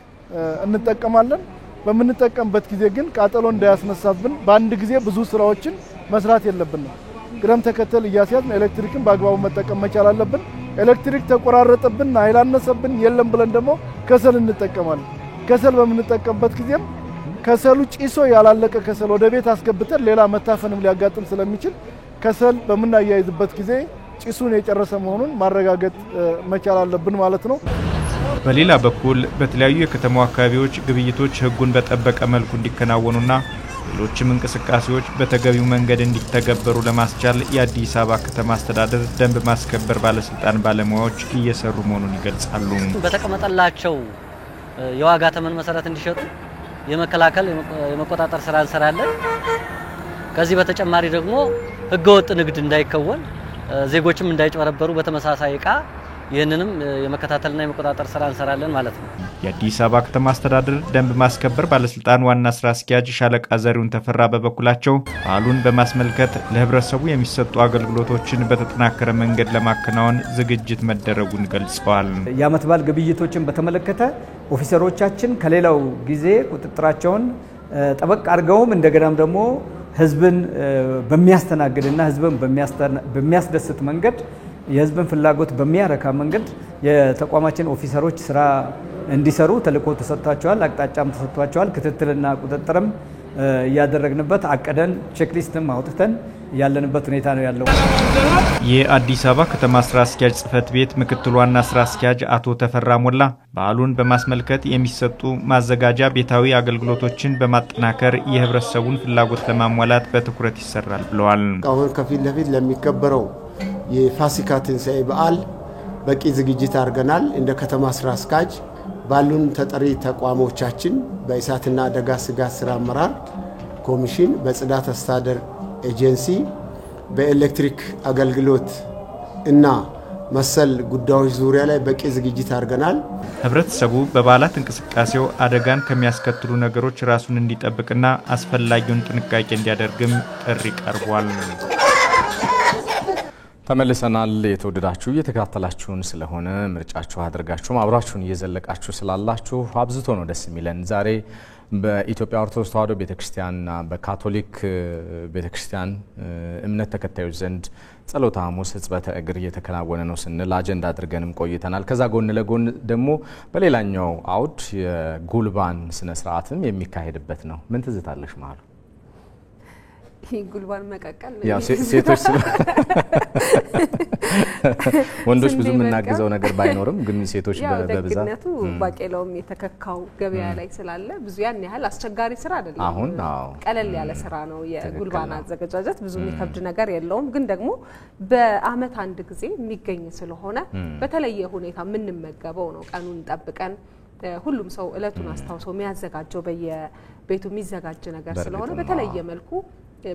T: እንጠቀማለን። በምንጠቀምበት ጊዜ ግን ቃጠሎ እንዳያስነሳብን በአንድ ጊዜ ብዙ ስራዎችን መስራት የለብንም። ቅደም ተከተል እያስያዝን ኤሌክትሪክን በአግባቡ መጠቀም መቻል አለብን። ኤሌክትሪክ ተቆራረጠብን አይላነሰብን የለም ብለን ደግሞ ከሰል እንጠቀማለን። ከሰል በምንጠቀምበት ጊዜም ከሰሉ ጭሶ ያላለቀ ከሰል ወደ ቤት አስገብተን ሌላ መታፈንም ሊያጋጥም ስለሚችል ከሰል በምናያይዝበት ጊዜ ጭሱን የጨረሰ መሆኑን ማረጋገጥ መቻል አለብን ማለት ነው።
R: በሌላ በኩል በተለያዩ የከተማው አካባቢዎች ግብይቶች ህጉን በጠበቀ መልኩ እንዲከናወኑና ሌሎችም እንቅስቃሴዎች በተገቢው መንገድ እንዲተገበሩ ለማስቻል የአዲስ አበባ ከተማ አስተዳደር ደንብ ማስከበር ባለስልጣን ባለሙያዎች እየሰሩ መሆኑን ይገልጻሉ።
U: በተቀመጠላቸው የዋጋ ተመን መሰረት እንዲሸጡ የመከላከል የመቆጣጠር ስራ እንሰራለን። ከዚህ በተጨማሪ ደግሞ ህገወጥ ንግድ እንዳይከወን ዜጎችም እንዳይጨበረበሩ በተመሳሳይ ዕቃ ይህንንም የመከታተልና የመቆጣጠር ስራ እንሰራለን ማለት ነው።
R: የአዲስ አበባ ከተማ አስተዳደር ደንብ ማስከበር ባለስልጣን ዋና ስራ አስኪያጅ ሻለቃ ዘሪሁን ተፈራ በበኩላቸው በዓሉን በማስመልከት ለህብረተሰቡ የሚሰጡ አገልግሎቶችን በተጠናከረ መንገድ ለማከናወን ዝግጅት መደረጉን ገልጸዋል።
V: የዓመት በዓል ግብይቶችን በተመለከተ ኦፊሰሮቻችን ከሌላው ጊዜ ቁጥጥራቸውን ጠበቅ አድርገውም እንደገናም ደግሞ ህዝብን በሚያስተናግድና ህዝብን በሚያስደስት መንገድ የህዝብን ፍላጎት በሚያረካ መንገድ የተቋማችን ኦፊሰሮች ስራ እንዲሰሩ ተልእኮ ተሰጥቷቸዋል። አቅጣጫም ተሰጥቷቸዋል። ክትትልና ቁጥጥርም እያደረግንበት አቀደን ቼክሊስትም አውጥተን ያለንበት ሁኔታ ነው ያለው።
R: የአዲስ አበባ ከተማ ስራ አስኪያጅ ጽህፈት ቤት ምክትል ዋና ስራ አስኪያጅ አቶ ተፈራ ሞላ በዓሉን በማስመልከት የሚሰጡ ማዘጋጃ ቤታዊ አገልግሎቶችን በማጠናከር የህብረተሰቡን ፍላጎት ለማሟላት በትኩረት ይሰራል ብለዋል።
W: አሁን ከፊት ለፊት ለሚከበረው የፋሲካ ትንሳኤ በዓል በቂ ዝግጅት አድርገናል። እንደ ከተማ ስራ አስኪያጅ ባሉን ተጠሪ ተቋሞቻችን በእሳትና አደጋ ስጋት ስራ አመራር ኮሚሽን፣ በጽዳት አስተዳደር ኤጀንሲ፣ በኤሌክትሪክ አገልግሎት እና መሰል ጉዳዮች ዙሪያ ላይ በቂ ዝግጅት አድርገናል።
R: ህብረተሰቡ በበዓላት እንቅስቃሴው አደጋን ከሚያስከትሉ ነገሮች ራሱን እንዲጠብቅና አስፈላጊውን ጥንቃቄ እንዲያደርግም ጥሪ ቀርቧል።
A: ተመልሰናል። የተወደዳችሁ እየተከታተላችሁን ስለሆነ ምርጫችሁ አድርጋችሁ አብራችሁን እየዘለቃችሁ ስላላችሁ አብዝቶ ነው ደስ የሚለን። ዛሬ በኢትዮጵያ ኦርቶዶክስ ተዋሕዶ ቤተክርስቲያንና በካቶሊክ ቤተክርስቲያን እምነት ተከታዮች ዘንድ ጸሎተ ሐሙስ ሕጽበተ እግር እየተከናወነ ነው ስንል አጀንዳ አድርገንም ቆይተናል። ከዛ ጎን ለጎን ደግሞ በሌላኛው አውድ የጉልባን ስነ ስርዓትም የሚካሄድበት ነው። ምን ትዝታለሽ ማሉ?
B: ጉልባን መቀቀል
A: ያው ሴቶች ወንዶች ብዙ የምናግዘው ነገር ባይኖርም ግን ሴቶች በብዛት
B: ደግነቱ ባቄላውም የተከካው ገበያ ላይ ስላለ ብዙ ያን ያህል አስቸጋሪ ስራ አይደለም።
A: አሁን
B: ቀለል ያለ ስራ ነው። የጉልባን አዘገጃጀት ብዙ የሚከብድ ነገር የለውም። ግን ደግሞ በአመት አንድ ጊዜ የሚገኝ ስለሆነ በተለየ ሁኔታ የምንመገበው ነው። ቀኑን ጠብቀን ሁሉም ሰው እለቱን አስታውሶ የሚያዘጋጀው በየቤቱ የሚዘጋጅ ነገር ስለሆነ በተለየ መልኩ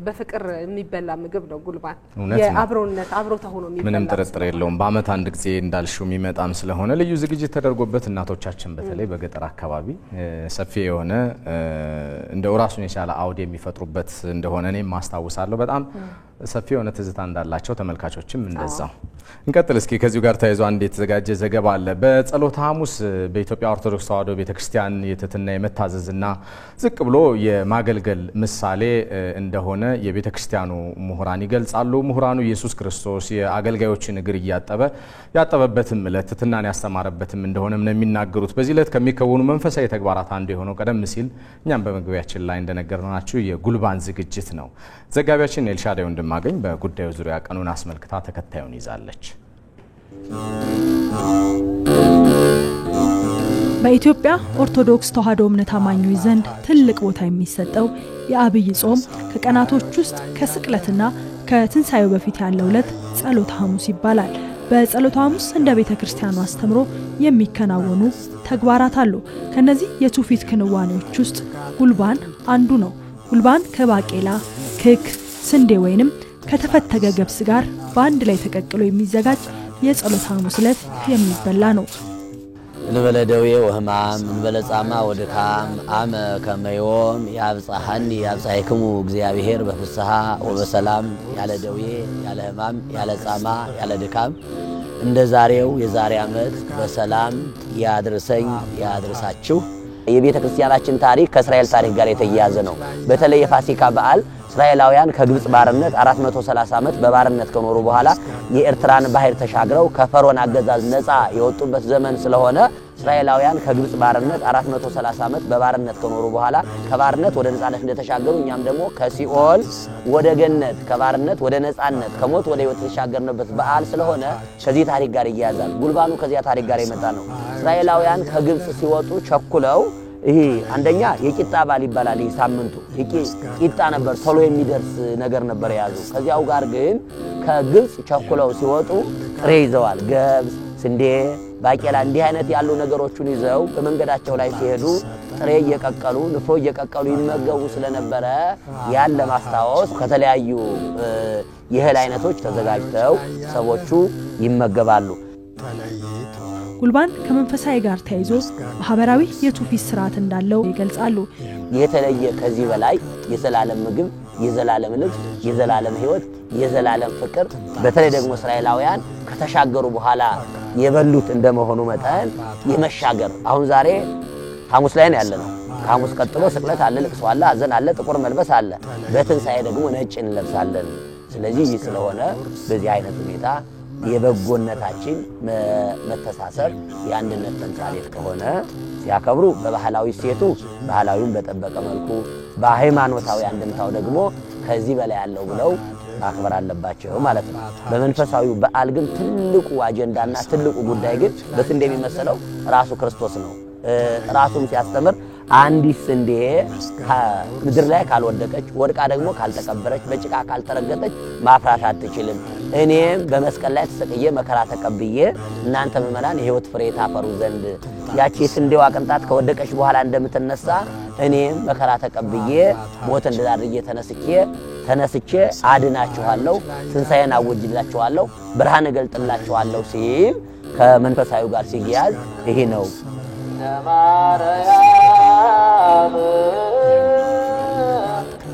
B: በፍቅር የሚበላ ምግብ ነው ጉልባን። የአብሮነት አብሮታ ሆኖ የሚበላ
A: ምንም ጥርጥር የለውም። በአመት አንድ ጊዜ እንዳልሽው የሚመጣም ስለሆነ ልዩ ዝግጅት ተደርጎበት እናቶቻችን በተለይ በገጠር አካባቢ ሰፊ የሆነ እንደው ራሱን የቻለ አውድ የሚፈጥሩበት እንደሆነ እኔም ማስታወሳለሁ። በጣም ሰፊ የሆነ ትዝታ እንዳላቸው ተመልካቾችም እንደዛው። እንቀጥል እስኪ። ከዚሁ ጋር ተያይዞ አንድ የተዘጋጀ ዘገባ አለ። በጸሎተ ሐሙስ በኢትዮጵያ ኦርቶዶክስ ተዋሕዶ ቤተክርስቲያን የትህትና የመታዘዝና ዝቅ ብሎ የማገልገል ምሳሌ እንደሆነ የቤተክርስቲያኑ ምሁራን ይገልጻሉ። ምሁራኑ ኢየሱስ ክርስቶስ የአገልጋዮችን እግር እያጠበ ያጠበበትም ዕለት ትህትናን ያስተማረበትም እንደሆነም ነው የሚናገሩት። በዚህ ዕለት ከሚከወኑ መንፈሳዊ ተግባራት አንዱ የሆነው ቀደም ሲል እኛም በመግቢያችን ላይ እንደነገርናችሁ የጉልባን ዝግጅት ነው። ዘጋቢያችን ኤልሻዳይ ወንድማገኝ በጉዳዩ ዙሪያ ቀኑን አስመልክታ ተከታዩን ይዛለች።
C: በኢትዮጵያ ኦርቶዶክስ ተዋሕዶ እምነት አማኞች ዘንድ ትልቅ ቦታ የሚሰጠው የአብይ ጾም ከቀናቶች ውስጥ ከስቅለትና ከትንሣኤው በፊት ያለው ዕለት ጸሎተ ሐሙስ ይባላል። በጸሎተ ሐሙስ እንደ ቤተክርስቲያኑ አስተምሮ የሚከናወኑ ተግባራት አሉ። ከነዚህ የትውፊት ክንዋኔዎች ውስጥ ጉልባን አንዱ ነው። ጉልባን ከባቄላ፣ ክክ፣ ስንዴ ወይንም ከተፈተገ ገብስ ጋር በአንድ ላይ ተቀቅሎ የሚዘጋጅ የጸሎተ ሐሙስ ዕለት የሚበላ ነው።
D: እንበለ ደዌ ወሕማም እንበለ ጻማ ወድካም አመ ከመዮም ያብጻሐኒ ያብጻሕክሙ እግዚአብሔር በፍስሐ ወበሰላም ያለ ደዌ ያለ ሕማም ያለ ጻማ ያለ ድካም እንደ ዛሬው የዛሬ ዓመት በሰላም ያድርሰኝ ያድርሳችሁ። የቤተ ክርስቲያናችን ታሪክ ከእስራኤል ታሪክ ጋር የተያያዘ ነው። በተለይ የፋሲካ በዓል እስራኤላውያን ከግብጽ ባርነት 430 ዓመት በባርነት ከኖሩ በኋላ የኤርትራን ባህር ተሻግረው ከፈርዖን አገዛዝ ነፃ የወጡበት ዘመን ስለሆነ እስራኤላውያን ከግብጽ ባርነት 430 ዓመት በባርነት ከኖሩ በኋላ ከባርነት ወደ ነፃነት እንደተሻገሩ እኛም ደግሞ ከሲኦል ወደ ገነት ከባርነት ወደ ነፃነት ከሞት ወደ ሕይወት የተሻገርንበት በዓል ስለሆነ ከዚህ ታሪክ ጋር ይያያዛል። ጉልባኑ ከዚያ ታሪክ ጋር የመጣ ነው። እስራኤላውያን ከግብጽ ሲወጡ ቸኩለው ይሄ አንደኛ የቂጣ በዓል ይባላል። ይሄ ሳምንቱ ቂጣ ነበር፣ ቶሎ የሚደርስ ነገር ነበር የያዙ። ከዚያው ጋር ግን ከግብጽ ቸኩለው ሲወጡ ጥሬ ይዘዋል። ገብስ፣ ስንዴ፣ ባቄላ እንዲህ አይነት ያሉ ነገሮችን ይዘው በመንገዳቸው ላይ ሲሄዱ ጥሬ እየቀቀሉ ንፍሮ እየቀቀሉ ይመገቡ ስለነበረ ያን ለማስታወስ ከተለያዩ የእህል አይነቶች ተዘጋጅተው ሰዎቹ ይመገባሉ።
C: ጉልባን ከመንፈሳዊ ጋር ተያይዞ ማህበራዊ የትውፊት ስርዓት እንዳለው ይገልጻሉ።
D: የተለየ ከዚህ በላይ የዘላለም ምግብ፣ የዘላለም ልብስ፣ የዘላለም ሕይወት፣ የዘላለም ፍቅር በተለይ ደግሞ እስራኤላውያን ከተሻገሩ በኋላ የበሉት እንደመሆኑ መጠን የመሻገር አሁን ዛሬ ሐሙስ ላይ ነው ያለነው። ከሐሙስ ቀጥሎ ስቅለት አለ፣ ልቅሶ አለ፣ ሐዘን አለ፣ ጥቁር መልበስ አለ። በትንሣኤ ደግሞ ነጭ እንለብሳለን። ስለዚህ ይህ ስለሆነ በዚህ አይነት ሁኔታ የበጎነታችን መተሳሰር የአንድነት ተምሳሌት ከሆነ ሲያከብሩ በባህላዊ ሴቱ ባህላዊውን በጠበቀ መልኩ በሃይማኖታዊ አንድምታው ደግሞ ከዚህ በላይ ያለው ብለው ማክበር አለባቸው ማለት ነው። በመንፈሳዊ በዓል ግን ትልቁ አጀንዳና ትልቁ ጉዳይ ግን በስንዴ የሚመሰለው ራሱ ክርስቶስ ነው። ራሱም ሲያስተምር አንዲት ስንዴ ምድር ላይ ካልወደቀች ወድቃ ደግሞ ካልተቀበረች በጭቃ ካልተረገጠች ማፍራት አትችልም። እኔም በመስቀል ላይ ተሰቅዬ መከራ ተቀብዬ እናንተ ምእመናን የሕይወት ፍሬ ታፈሩ ዘንድ ያቺ ስንዴዋ ቅንጣት ከወደቀች በኋላ እንደምትነሳ እኔም መከራ ተቀብዬ ሞት እንድል አድርጌ ተነስቼ ተነስቼ አድናችኋለሁ ትንሳኤን አውጅላችኋለሁ ብርሃን እገልጥላችኋለሁ ሲል ከመንፈሳዊ ጋር ሲያያዝ ይሄ ነው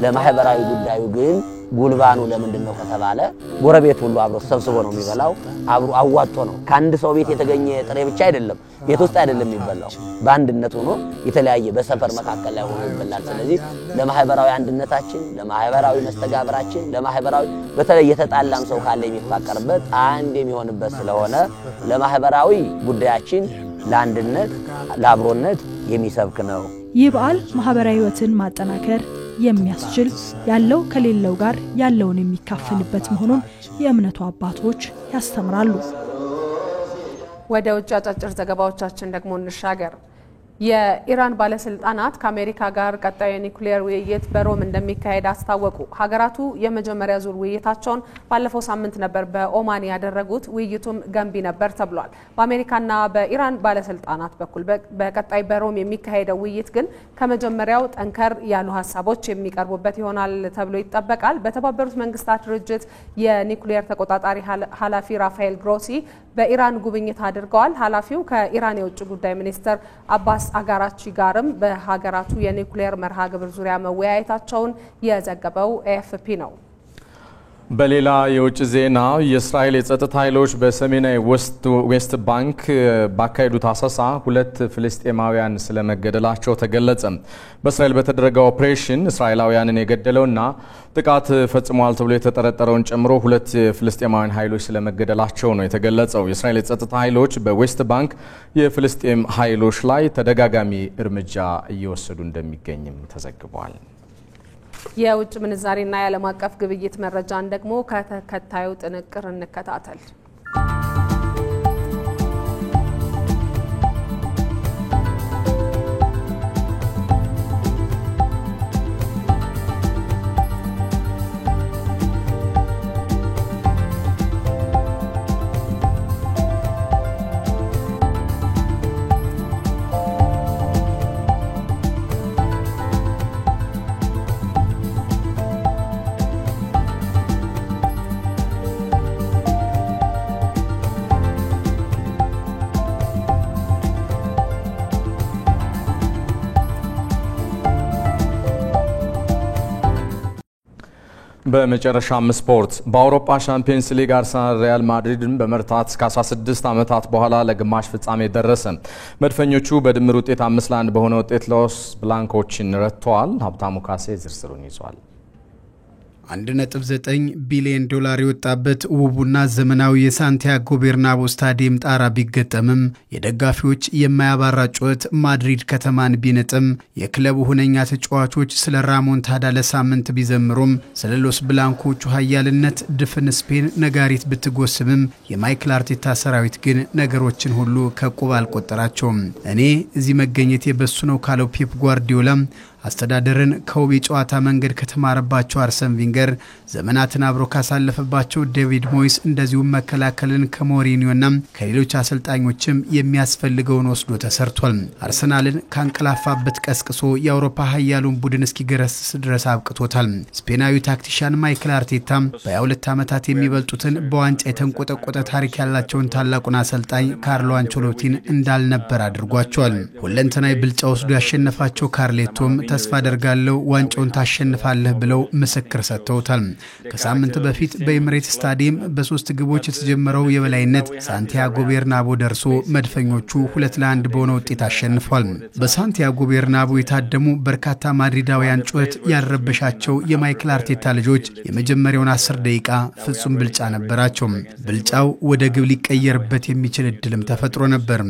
D: ለማህበራዊ ጉዳዩ ግን ጉልባኑ ለምንድነው ከተባለ ጎረቤት ሁሉ አብሮ ተሰብስቦ ነው የሚበላው አብሮ አዋጥቶ ነው ከአንድ ሰው ቤት የተገኘ ጥሬ ብቻ አይደለም ቤት ውስጥ አይደለም የሚበላው በአንድነት ሆኖ የተለያየ በሰፈር መካከል ላይ ሆኖ ይበላል ስለዚህ ለማህበራዊ አንድነታችን ለማህበራዊ መስተጋብራችን ለማህበራዊ በተለይ የተጣላም ሰው ካለ የሚፋቀርበት አንድ የሚሆንበት ስለሆነ ለማህበራዊ ጉዳያችን ለአንድነት ለአብሮነት የሚሰብክ ነው
C: ይህ በዓል ማህበራዊ ህይወትን ማጠናከር የሚያስችል ያለው ከሌለው ጋር ያለውን የሚካፈልበት መሆኑን የእምነቱ አባቶች ያስተምራሉ
B: ወደ ውጭ አጫጭር ዘገባዎቻችን ደግሞ እንሻገር የኢራን ባለስልጣናት ከአሜሪካ ጋር ቀጣይ ኒውክሌር ውይይት በሮም እንደሚካሄድ አስታወቁ ሀገራቱ የመጀመሪያ ዙር ውይይታቸውን ባለፈው ሳምንት ነበር በኦማን ያደረጉት ውይይቱም ገንቢ ነበር ተብሏል በአሜሪካና በኢራን ባለስልጣናት በኩል በቀጣይ በሮም የሚካሄደው ውይይት ግን ከመጀመሪያው ጠንከር ያሉ ሐሳቦች የሚቀርቡበት ይሆናል ተብሎ ይጠበቃል በተባበሩት መንግስታት ድርጅት የኒውክሌር ተቆጣጣሪ ኃላፊ ራፋኤል ግሮሲ በኢራን ጉብኝት አድርገዋል ኃላፊው ከኢራን የውጭ ጉዳይ ሚኒስትር አባስ አጋራቺ ጋርም በሀገራቱ የኒውክሌር መርሃ ግብር ዙሪያ መወያየታቸውን የዘገበው ኤኤፍፒ ነው
A: በሌላ የውጭ ዜና የእስራኤል የጸጥታ ኃይሎች በሰሜናዊ ዌስት ባንክ ባካሄዱት አሰሳ ሁለት ፍልስጤማውያን ስለመገደላቸው ተገለጸ በእስራኤል በተደረገው ኦፕሬሽን እስራኤላውያንን የገደለውና ጥቃት ፈጽሟል ተብሎ የተጠረጠረውን ጨምሮ ሁለት ፍልስጤማውያን ኃይሎች ስለመገደላቸው ነው የተገለጸው የእስራኤል የጸጥታ ኃይሎች በዌስት ባንክ የፍልስጤም ኃይሎች ላይ ተደጋጋሚ እርምጃ እየወሰዱ እንደሚገኝም ተዘግቧል
B: የውጭ ምንዛሬና የዓለም አቀፍ ግብይት መረጃን ደግሞ ከተከታዩ ጥንቅር እንከታተል
A: በመጨረሻም ስፖርት በአውሮፓ ሻምፒየንስ ሊግ አርሰናል ሪያል ማድሪድን በመርታት እስከ 16 ዓመታት በኋላ ለግማሽ ፍጻሜ ደረሰ መድፈኞቹ በድምር ውጤት 5-1 በሆነ ውጤት ሎስ ብላንኮችን ረትተዋል ሀብታሙ ካሴ ዝርዝሩን ይዟል
E: 1.9 ቢሊዮን ዶላር የወጣበት ውቡና ዘመናዊ የሳንቲያጎ ቤርናቦ ስታዲየም ጣራ ቢገጠምም የደጋፊዎች የማያባራ ጩኸት ማድሪድ ከተማን ቢነጥም የክለቡ ሁነኛ ተጫዋቾች ስለ ራሞንታዳ ለሳምንት ቢዘምሩም ስለ ሎስ ብላንኮቹ ኃያልነት ድፍን ስፔን ነጋሪት ብትጎስምም የማይክል አርቴታ ሰራዊት ግን ነገሮችን ሁሉ ከቁብ አልቆጠራቸውም እኔ እዚህ መገኘት የበሱ ነው ካለው ፔፕ ጓርዲዮላ አስተዳደርን ከውብ የጨዋታ መንገድ ከተማረባቸው አርሰን ቪንገር ዘመናትን አብሮ ካሳለፈባቸው ዴቪድ ሞይስ እንደዚሁም መከላከልን ከሞሪኒዮና ከሌሎች አሰልጣኞችም የሚያስፈልገውን ወስዶ ተሰርቷል አርሰናልን ካንቀላፋበት ቀስቅሶ የአውሮፓ ኃያሉን ቡድን እስኪገረስስ ድረስ አብቅቶታል ስፔናዊ ታክቲሻን ማይክል አርቴታ በ22 ዓመታት የሚበልጡትን በዋንጫ የተንቆጠቆጠ ታሪክ ያላቸውን ታላቁን አሰልጣኝ ካርሎ አንቸሎቲን እንዳልነበር አድርጓቸዋል ሁለንተናዊ ብልጫ ወስዶ ያሸነፋቸው ካርሌቶም ተስፋ አደርጋለሁ ዋንጫውን ታሸንፋለህ ብለው ምስክር ሰጥተውታል ከሳምንት በፊት በኤምሬት ስታዲየም በሶስት ግቦች የተጀመረው የበላይነት ሳንቲያጎ ቤርናቦ ደርሶ መድፈኞቹ 2-1 በሆነ ውጤት አሸንፏል በሳንቲያጎ ቤርናቦ የታደሙ በርካታ ማድሪዳውያን ጩኸት ያልረበሻቸው የማይክል አርቴታ ልጆች የመጀመሪያውን 10 ደቂቃ ፍጹም ብልጫ ነበራቸው ብልጫው ወደ ግብ ሊቀየርበት የሚችል እድልም ተፈጥሮ ነበር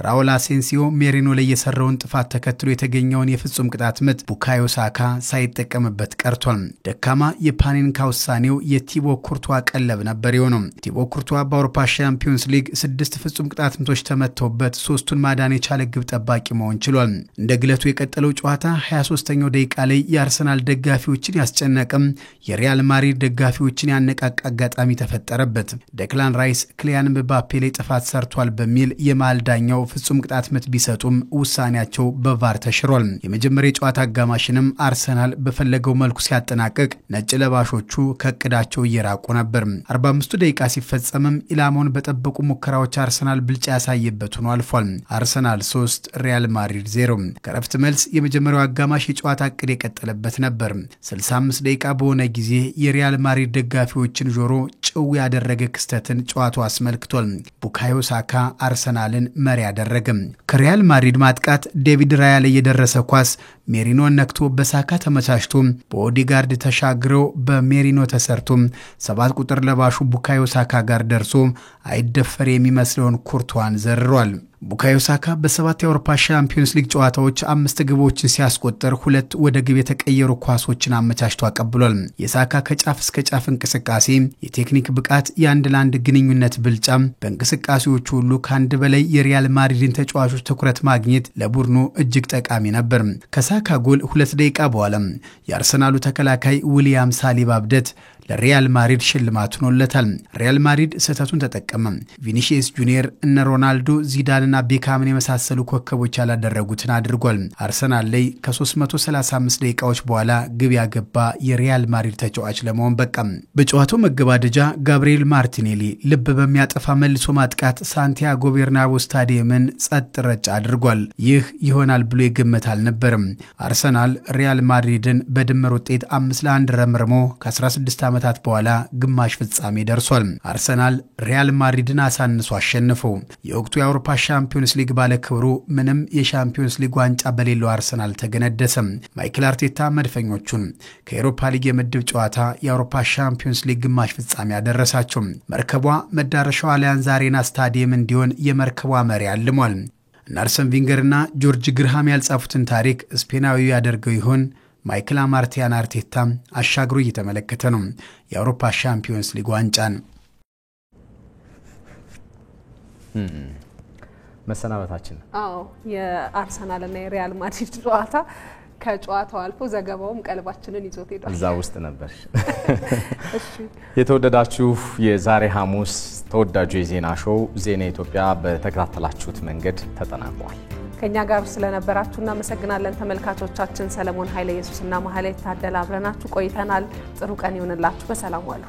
E: ራውል አሴንሲዮ ሜሪኖ ላይ የሰራውን ጥፋት ተከትሎ የተገኘውን የፍጹም ቅጣት ምት ቡካዮ ሳካ ሳይጠቀምበት ቀርቷል ደካማ የፓኒንካ ውሳኔው የቲቦ ኩርቷ ቀለብ ነበር የሆነው ቲቦ ኩርቷ በአውሮፓ ሻምፒዮንስ ሊግ 6 ፍጹም ቅጣት ምቶች ተመተውበት 3ቱን ማዳን የቻለ ግብ ጠባቂ መሆን ችሏል እንደ ግለቱ የቀጠለው ጨዋታ 23ኛው ደቂቃ ላይ የአርሰናል ደጋፊዎችን ያስጨነቀም የሪያል ማድሪድ ደጋፊዎችን ያነቃቃ አጋጣሚ ተፈጠረበት ዴክላን ራይስ ክሊያን ምባፔ ላይ ጥፋት ሰርቷል በሚል የማልዳኛው ፍጹም ቅጣት ምት ቢሰጡም ውሳኔያቸው በቫር ተሽሯል የመጀመሪያው ጨዋታ የጨዋታ አጋማሽንም አርሰናል በፈለገው መልኩ ሲያጠናቅቅ ነጭ ለባሾቹ ከቅዳቸው እየራቁ ነበር 45 ደቂቃ ሲፈጸምም ኢላማውን በጠበቁ ሙከራዎች አርሰናል ብልጫ ያሳየበት ሆኖ አልፏል አርሰናል 3 ሪያል ማድሪድ 0 ከረፍት መልስ የመጀመሪያው አጋማሽ የጨዋታ እቅድ የቀጠለበት ነበር 65 ደቂቃ በሆነ ጊዜ የሪያል ማድሪድ ደጋፊዎችን ጆሮ ጭው ያደረገ ክስተትን ጨዋታው አስመልክቷል ቡካዮ ሳካ አርሰናልን መሪ ያደረገ ከሪያል ማድሪድ ማጥቃት ዴቪድ ራያ ላይ የደረሰ ኳስ ሜሪኖ ነክቶ በሳካ ተመቻችቶ በኦዲጋርድ ተሻግረው በሜሪኖ ተሰርቶ 7 ቁጥር ለባሹ ቡካዮ ሳካ ጋር ደርሶ አይደፈር የሚመስለውን ኩርቷን ዘርሯል ቡካዮ ሳካ በ7 የአውሮፓ ሻምፒዮንስ ሊግ ጨዋታዎች 5 ግቦችን ሲያስቆጠር 2 ወደ ግብ የተቀየሩ ኳሶችን አመቻችቶ አቀብሏል የሳካ ከጫፍ እስከ ጫፍ እንቅስቃሴ የቴክኒክ ብቃት የአንድ ለአንድ ግንኙነት ብልጫ በእንቅስቃሴዎቹ ሁሉ ካንድ በላይ የሪያል ማድሪድን ተጫዋቾች ትኩረት ማግኘት ለቡድኑ እጅግ ጠቃሚ ነበር ከሳካ ጎል 2 ደቂቃ በኋላ የአርሰናሉ ተከላካይ ዊሊያም ሳሊባ አብደት ለሪያል ማድሪድ ሽልማት ሆኖለታል ሪያል ማድሪድ ስህተቱን ተጠቀመ ቪኒሲየስ ጁኒየር እነ ሮናልዶ ዚዳንና ቤካምን የመሳሰሉ ኮከቦች ያላደረጉትን አድርጓል አርሰናል ላይ ከ335 ደቂቃዎች በኋላ ግብ ያገባ የሪያል ማድሪድ ተጫዋች ለመሆን በቃ በጨዋታው መገባደጃ ጋብሪኤል ማርቲኔሊ ልብ በሚያጠፋ መልሶ ማጥቃት ሳንቲያጎ ቤርናቦ ስታዲየምን ጸጥ ረጭ አድርጓል ይህ ይሆናል ብሎ የገመተ አልነበረም አርሰናል ሪያል ማድሪድን በድምር ውጤት 5-1 ረምርሞ ከ16 ዓመታት በኋላ ግማሽ ፍጻሜ ደርሷል አርሰናል ሪያል ማድሪድን አሳንሶ አሸነፈው የወቅቱ የአውሮፓ ሻምፒዮንስ ሊግ ባለክብሩ ምንም የሻምፒዮንስ ሊግ ዋንጫ በሌለው አርሰናል ተገነደሰ ማይክል አርቴታ መድፈኞቹን ከአውሮፓ ሊግ የምድብ ጨዋታ የአውሮፓ ሻምፒዮንስ ሊግ ግማሽ ፍጻሜ ያደረሳቸው መርከቧ መዳረሻው አሊያንዝ አሬና ስታዲየም እንዲሆን የመርከቧ መሪ አልሟል አርሰን ቪንገርና ጆርጅ ግርሃም ያልጻፉትን ታሪክ ስፔናዊው ያደርገው ይሆን ማይክል አማርቲያን አርቴታ አሻግሮ እየተመለከተ ነው የአውሮፓ ሻምፒዮንስ ሊግ ዋንጫን
A: መሰናበታችን
B: የአርሰናልና የሪያል ማድሪድ ጨዋታ ከጨዋታው አልፎ ዘገባውም ቀልባችንን ይዞት ሄዷል
A: እዛ ውስጥ ነበር የተወደዳችሁ የዛሬ ሐሙስ ተወዳጁ የዜና ሾው ዜና ኢትዮጵያ በተከታተላችሁት መንገድ ተጠናቋል
B: ከኛ ጋር ስለነበራችሁ እናመሰግናለን ተመልካቾቻችን ሰለሞን ኃይለ ኢየሱስና መሐሌት ታደለ አብረናችሁ ቆይተናል ጥሩ ቀን ይሁንላችሁ በሰላም ዋሉ